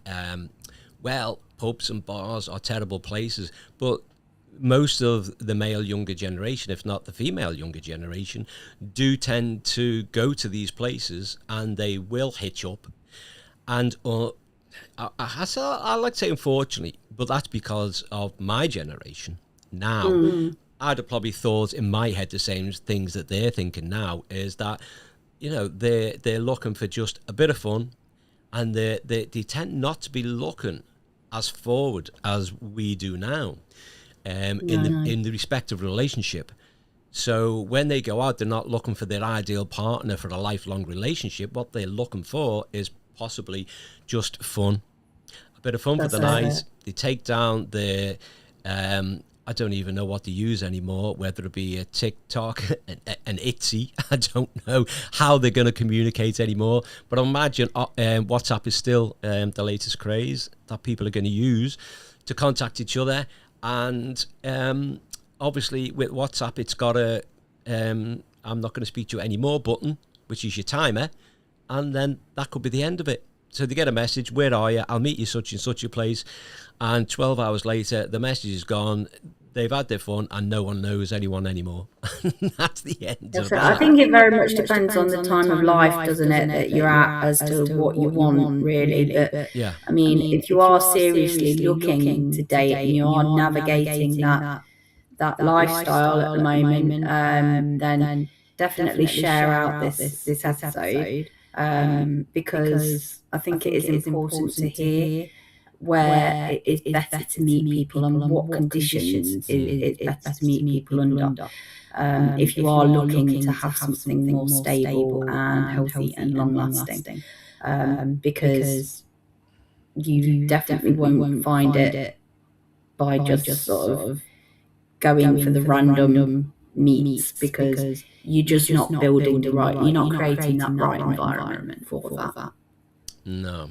pubs and bars are terrible places, but most of the male younger generation, if not the female younger generation, do tend to go to these places, and they will hitch up. And I like to say unfortunately, but that's because of my generation. Now, I'd have probably thought in my head the same things that they're thinking now, is that, they're looking for just a bit of fun, and they tend not to be looking as forward as we do now. In the respective relationship. So when they go out, they're not looking for their ideal partner for a lifelong relationship. What they're looking for is possibly just fun, a bit of fun for the night. They take down their I don't even know what to use anymore, whether it be a TikTok, an Etsy. I don't know how they're going to communicate anymore, but I imagine WhatsApp is still the latest craze that people are going to use to contact each other. And obviously with WhatsApp, it's got a I'm not going to speak to you anymore button, which is your timer, and then that could be the end of it. So they get a message, where are you? I'll meet you such and such a place. And 12 hours later, the message is gone. They've had their fun, and no one knows anyone anymore. That's the end of that. I think it very much depends on the time of life, doesn't it, that you're at, as to what you want, really. But yeah. I mean, if you are seriously looking to date and you are navigating that lifestyle at the moment, then definitely share out this episode, because I think it is important to hear where it is better to meet people and what conditions it's better to meet people under. If you are looking to have something more stable and healthy and long-lasting, because you definitely won't find it by just sort of going for the random meets, because you're just not building you're not creating that right environment for that. No.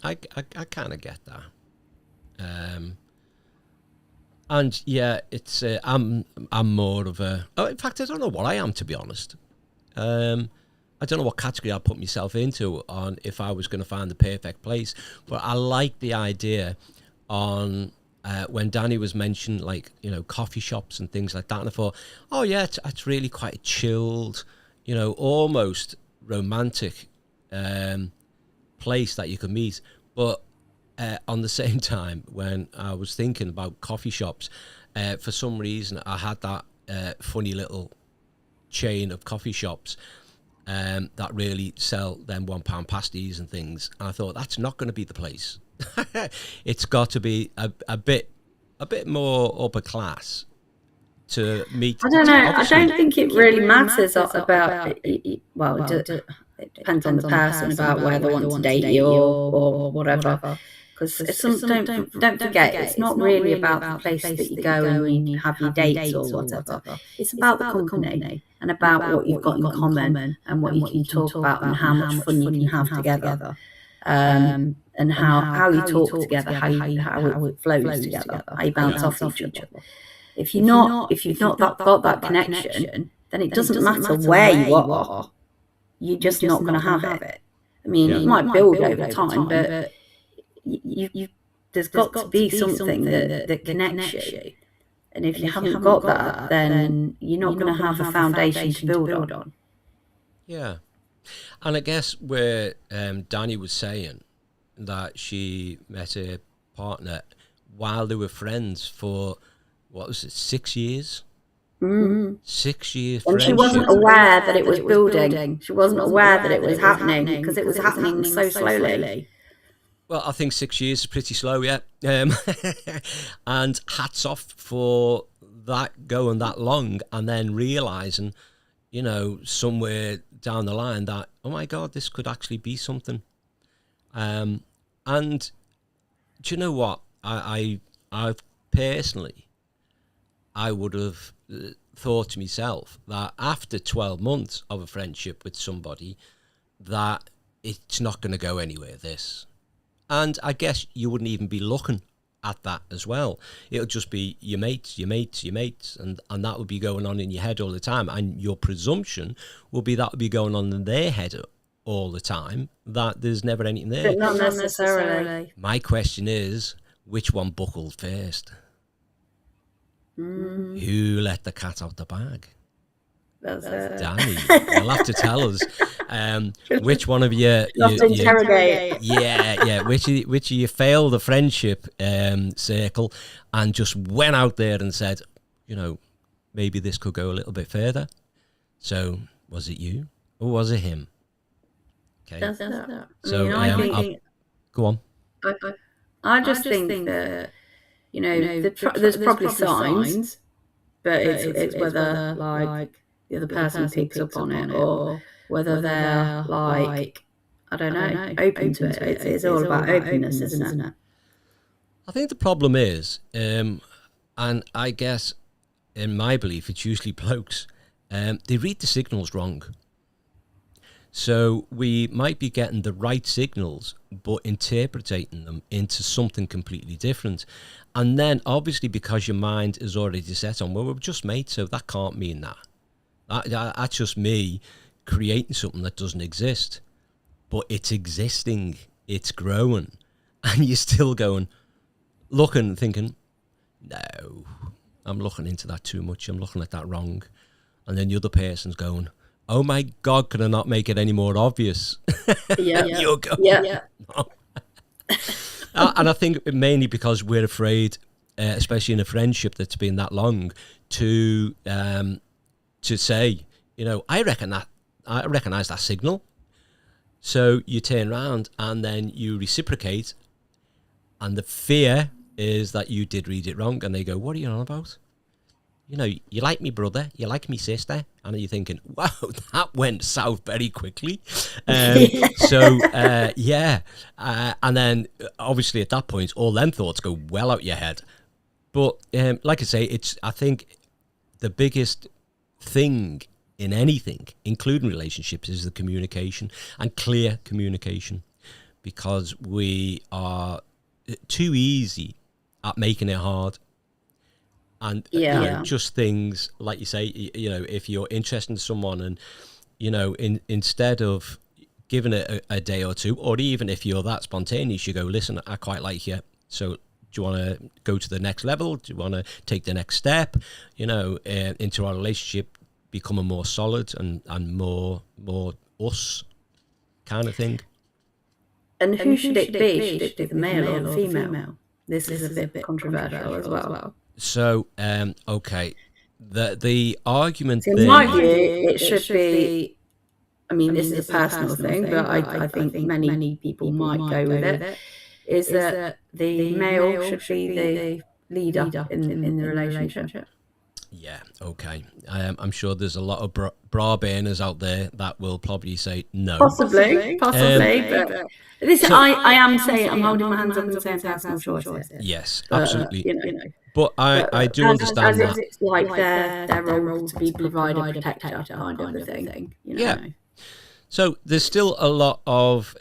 I kind of get that. And yeah, it's I'm more of a. Oh, in fact, I don't know what I am, to be honest. I don't know what category I'll put myself into on if I was going to find the perfect place. But I like the idea on when Danny was mentioned, like, coffee shops and things like that, and I thought, oh yeah, it's really quite a chilled, almost romantic place that you can meet. But on the same time, when I was thinking about coffee shops, for some reason I had that funny little chain of coffee shops that really sell them £1 pasties and things, and I thought that's not going to be the place. It's got to be a bit more upper class to meet. I don't know. I don't think it really matters about. Well, it depends on the person about where they want to date you or whatever. Because don't forget, it's not really about the place that you go and you have your dates or whatever. It's about the company and about what you've got in common and what you can talk about and how much fun you can have together. And how you talk together, how it flows together, how you bounce off each other. If you've not got that connection, then it doesn't matter where you are. You're just not going to have it. I mean, it might build over time, but there's got to be something that connects you. And if you haven't got that, then you're not going to have a foundation to build on. Yeah. And I guess where Danny was saying that she met her partner while they were friends for, 6 years? 6 years And she wasn't aware that it was building. She wasn't aware that it was happening because it was happening so slowly. Well, I think 6 years is pretty slow, yeah. And hats off for that going that long and then realising, somewhere down the line that, oh my God, this could actually be something. And do you know what? I personally, I would have thought to myself that after 12 months of a friendship with somebody, that it's not going to go anywhere, this. And I guess you wouldn't even be looking at that as well. It'll just be your mates, and that would be going on in your head all the time. And your presumption will be that would be going on in their head all the time, that there's never anything there. But not necessarily. My question is, which one buckled first? Who let the cat out the bag? That's it. Danny, you'll have to tell us which one of you. Interrogate. Yeah. Which of you failed the friendship circle and just went out there and said, maybe this could go a little bit further. So, was it you or was it him? Okay. That's it. So, go on. I just think that there's probably signs, but it's whether like the other person picks up on it or whether they're like, I don't know, open to it. It's all about openness, isn't it? I think the problem is, and I guess in my belief, it's usually blokes, they read the signals wrong. So we might be getting the right signals, but interpreting them into something completely different. And then, obviously, because your mind is already set on, well, we're just mates, so that can't mean that. That's just me creating something that doesn't exist. But it's existing, it's growing. And you're still going, looking and thinking, no, I'm looking into that too much, I'm looking at that wrong. And then the other person's going, oh my God, can I not make it any more obvious? Yeah. You're going, Yeah. no. And I think mainly because we're afraid, especially in a friendship that's been that long, to say, I recognize that signal. So you turn around and then you reciprocate, and the fear is that you did read it wrong, and they go, what are you on about? You like me brother, you like me sister, and you're thinking, wow, that went south very quickly. And then obviously at that point, all them thoughts go well out your head. But like I say, I think the biggest thing in anything, including relationships, is the communication, and clear communication, because we are too easy at making it hard. And just things like you say, if you're interested in someone, and instead of giving it a day or two, or even if you're that spontaneous, you go, listen, I quite like you, so do you want to go to the next level? Do you want to take the next step? Into our relationship, becoming more solid and more us kind of thing. And who should it be? Should it be the male or the female? This is a bit controversial as well. So, okay, the argument in my view, it should be, I mean, this is a personal thing, but I think many people might go with it, is that the male should be the leader in the relationship. Yeah, okay. I'm sure there's a lot of bra burners out there that will probably say no. Possibly. But this, I am saying, I'm holding my hands up and saying personal choices. Yes, absolutely. But I do understand that. It's like their role to be provider, protector kind of a thing. Yeah. So there's still a lot of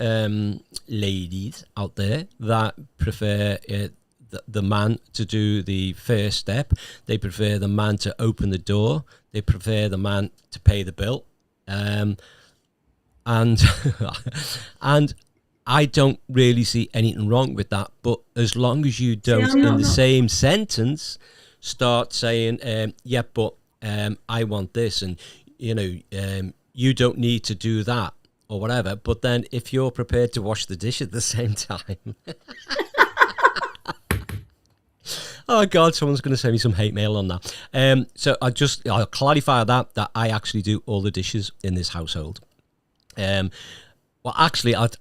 ladies out there that prefer the man to do the first step. They prefer the man to open the door. They prefer the man to pay the bill. And I don't really see anything wrong with that. But as long as you don't, in the same sentence, start saying, yeah, but I want this, and you don't need to do that or whatever. But then if you're prepared to wash the dish at the same time, oh God, someone's going to send me some hate mail on that. So I'll clarify that I actually do all the dishes in this household. Well, actually, I'll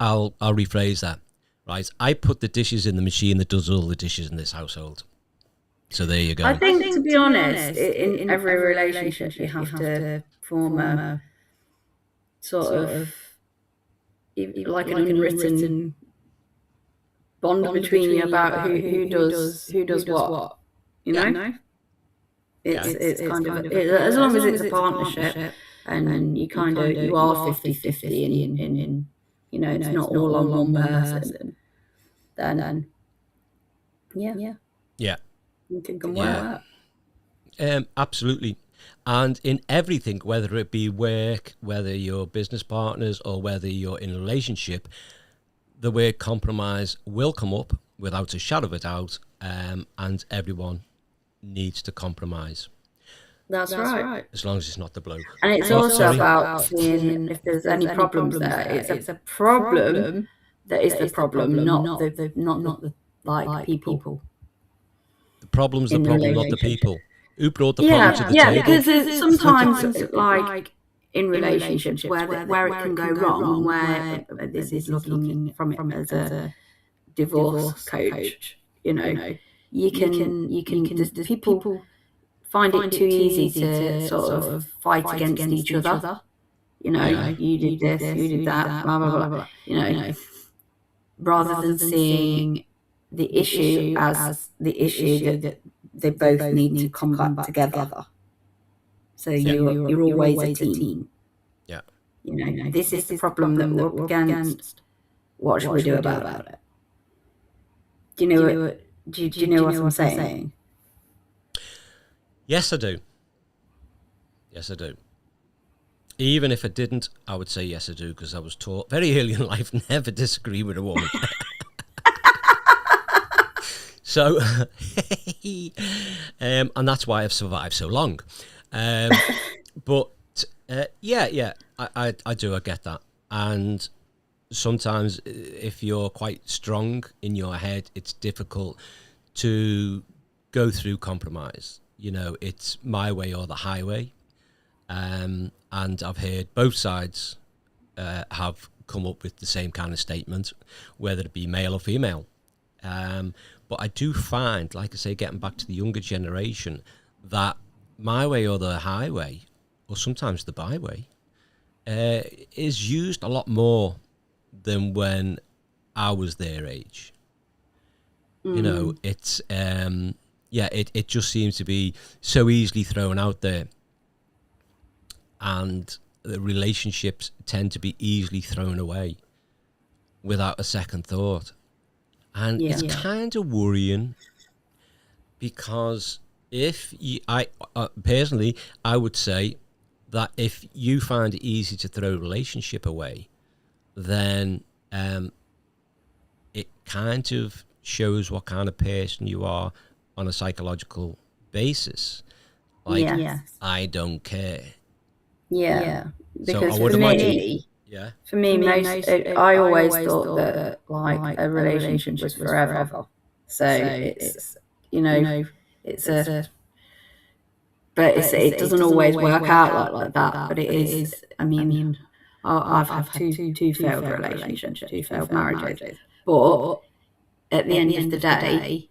rephrase that. Right, I put the dishes in the machine that does all the dishes in this household. So there you go. I think, to be honest, in every relationship, you have to form a sort of like an unwritten bond between you about who does what. You know, it's kind of as long as it's a partnership and you kind of you are 50-50 in it's not all on one person. Then yeah. You can work. Absolutely. And in everything, whether it be work, whether you're business partners or whether you're in a relationship, the word compromise will come up without a shadow of a doubt, and everyone needs to compromise. That's right. As long as it's not the bloke. And it's also about seeing if there's any problems there. It's a problem that is the problem, not the people. The problem's the problem, not the people. Who brought the problem to the table? Yeah, because there's sometimes like in relationships where it can go wrong, where this is looking from it as a divorce coach. You can just people find it too easy to sort of fight against each other. You did this, you did that, blah blah blah. Rather than seeing the issue as the issue that they both need to combat together. So you're always a team. Yeah. This is the problem that we're up against. What should we do about it? Do you know what I'm saying? Yes, I do. Even if I didn't, I would say yes, I do, because I was taught very early in life never disagree with a woman. So, and that's why I've survived so long. But yeah, I do. I get that. And sometimes if you're quite strong in your head, it's difficult to go through compromise. It's my way or the highway. And I've heard both sides have come up with the same kind of statement, whether it be male or female. But I do find, like I say, getting back to the younger generation, that my way or the highway, or sometimes the byway, is used a lot more than when I was their age. It's it just seems to be so easily thrown out there, and the relationships tend to be easily thrown away without a second thought. And it's kind of worrying, because personally, I would say that if you find it easy to throw a relationship away, then it kind of shows what kind of person you are on a psychological basis. I don't care. Yeah. Because so I would imagine. Yeah. For me, I always thought that like a relationship was forever. So it's it doesn't always work out like that. But it is. I mean, I've had two failed relationships, 2 failed marriages. But at the end of the day,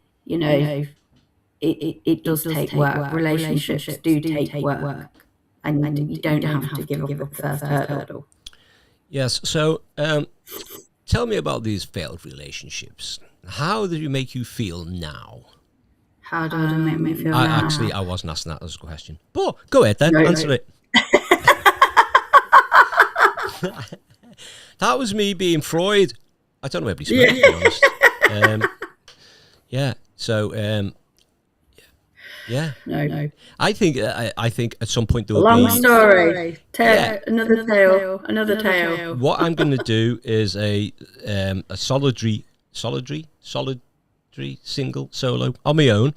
it does take work. Relationships do take work, and you don't have to give up the first hurdle. Yes. So, tell me about these failed relationships. How did it make you feel now? How did it make me feel now? Actually, I wasn't asking that as a question. But go ahead then, answer it. That was me being Freud. I don't know everybody spoke, to be honest. So, Yeah. No. I think at some point there will Long be. story. Another tale. What I'm going to do is a solitary single solo on my own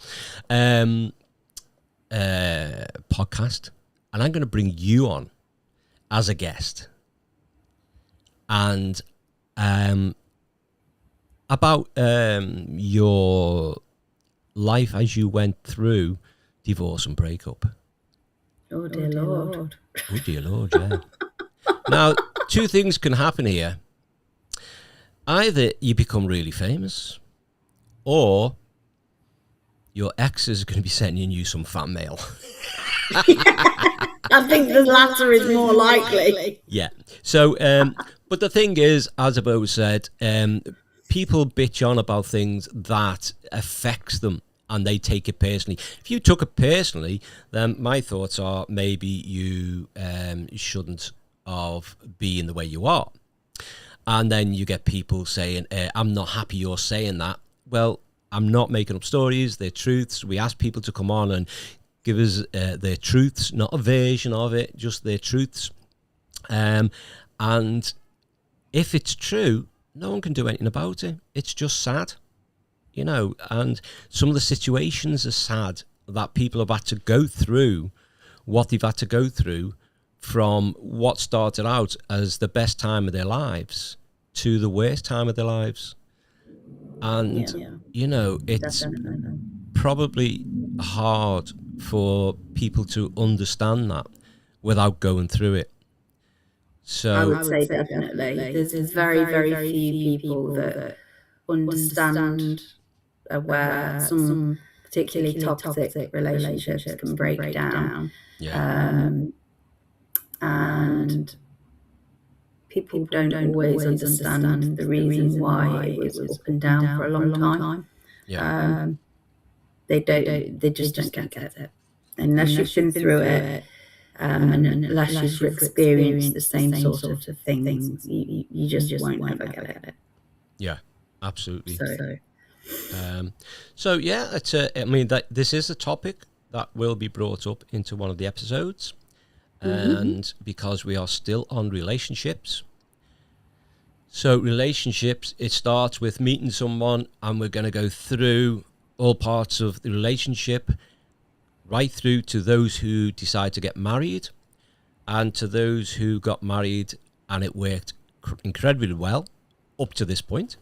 podcast, and I'm going to bring you on as a guest, and about your life as you went through divorce and breakup. Oh dear Lord. Oh dear Lord, yeah. Now, two things can happen here. Either you become really famous, or your exes are going to be sending you some fan mail. I think the latter is more likely. Yeah. So, but the thing is, as I've always said, people bitch on about things that affects them, and they take it personally. If you took it personally, then my thoughts are maybe you shouldn't have been the way you are. And then you get people saying, I'm not happy you're saying that. Well, I'm not making up stories. They're truths. We ask people to come on and give us their truths, not a version of it, just their truths. And if it's true, no one can do anything about it. It's just sad, you know. And some of the situations are sad that people have had to go through, what they've had to go through, from what started out as the best time of their lives to the worst time of their lives. And, you know, it's probably hard for people to understand that without going through it. So I would say definitely. There's very, very few people that understand where some particularly toxic relationships can break down. yeah. And people don't always understand the reason why it was up and down for a long time. Yeah. They just don't get it unless you've been through it, and unless you've experienced the same sort of things. You just won't ever get it. Yeah, absolutely. So So yeah, it's I mean, this is a topic that will be brought up into one of the episodes. And because we are still on relationships. So relationships, it starts with meeting someone, and we're going to go through all parts of the relationship, right through to those who decide to get married, and to those who got married and it worked incredibly well up to this point,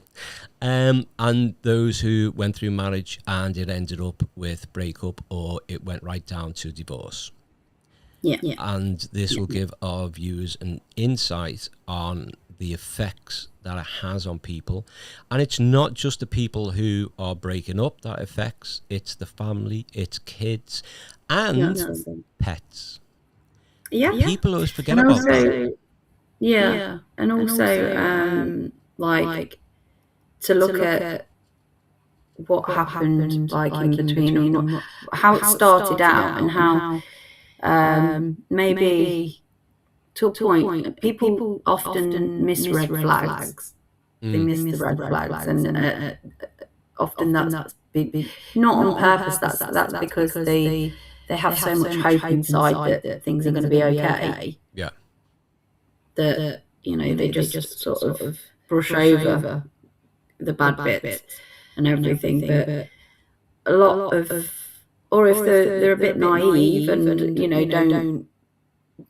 and those who went through marriage and it ended up with breakup, or it went right down to divorce. yeah. And this will give our viewers an insight on the effects that it has on people. And it's not just the people who are breaking up that affects, it's the family, it's kids, and pets. Yeah. People always forget about that. Yeah. And also, like, to look at what happened, like, in between, or how it started out, and how maybe to a point, people often miss red flags. They miss the red flags, and often that's not on purpose. That's because they have so much hope inside that things are going to be okay. Yeah. That, you know, they just sort of brush over the bad bits and everything. But a lot of, or if they're a bit naive and, you know,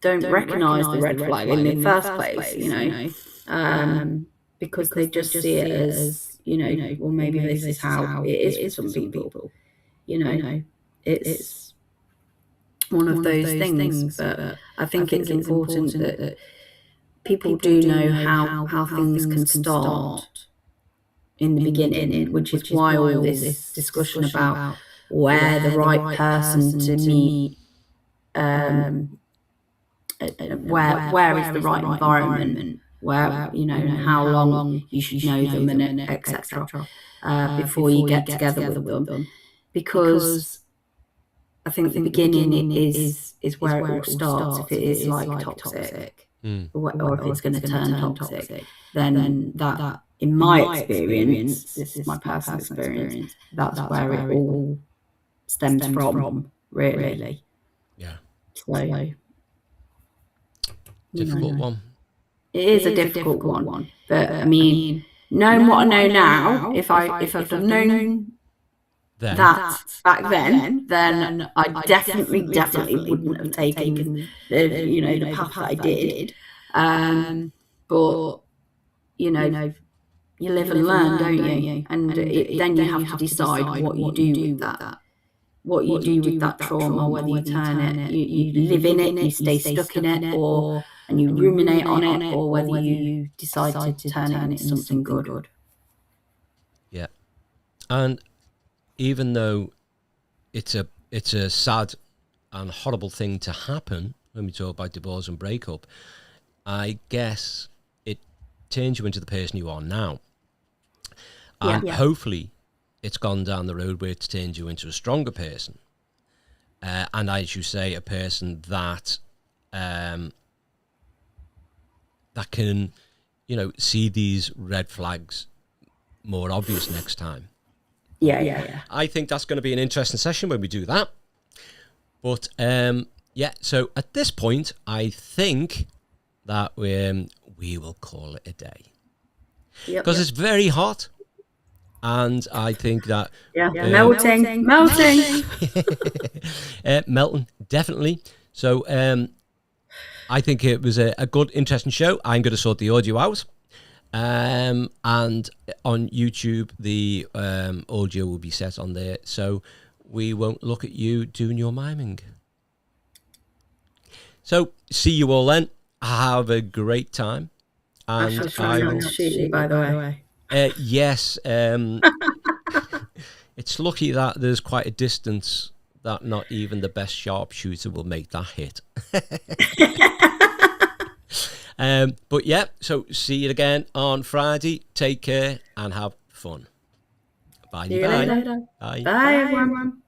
don't recognise the red flag in the first place, you know, because they just see it as, you know, well, maybe this is how it is for some people, you know, it's one of those things. But I think it's important that people do know how things can start in the beginning, which is why all this discussion about where the right person to meet, where is the right environment, where, you know, and how long you should know them, and etc. Before you get together with them, because I think the beginning is where it all starts. If it is like toxic, or if it's going to turn toxic, then that, in my experience, this is my personal experience, that's where it all stems from, really. Yeah. So, Difficult one. It is a difficult one. But I mean, knowing what I know now, if I'd have known that back then I definitely wouldn't have taken the path that I did. But you live and learn, don't you? And then you have to decide what you do with that. What you do with that trauma, whether you turn it, you live in it, you stay stuck in it, and you ruminate on it, or whether you decide to turn it into something good. Yeah. And even though it's a sad and horrible thing to happen when we talk about divorce and breakup, I guess it turns you into the person you are now. And hopefully it's gone down the road where it's turned you into a stronger person. And as you say, a person that that can, see these red flags more obvious next time. Yeah. I think that's going to be an interesting session when we do that. But so at this point, I think that we will call it a day. Because it's very hot. And I think that... melting. Melting, definitely. So I think it was a good, interesting show. I'm going to sort the audio out. And on YouTube, the audio will be set on there. So we won't look at you doing your miming. So see you all then. Have a great time. And I shall try not to shoot you, by the way. Yes. It's lucky that there's quite a distance that not even the best sharpshooter will make that hit. But yeah, so see you again on Friday. Take care and have fun. Bye. See you later. Bye. Bye, everyone.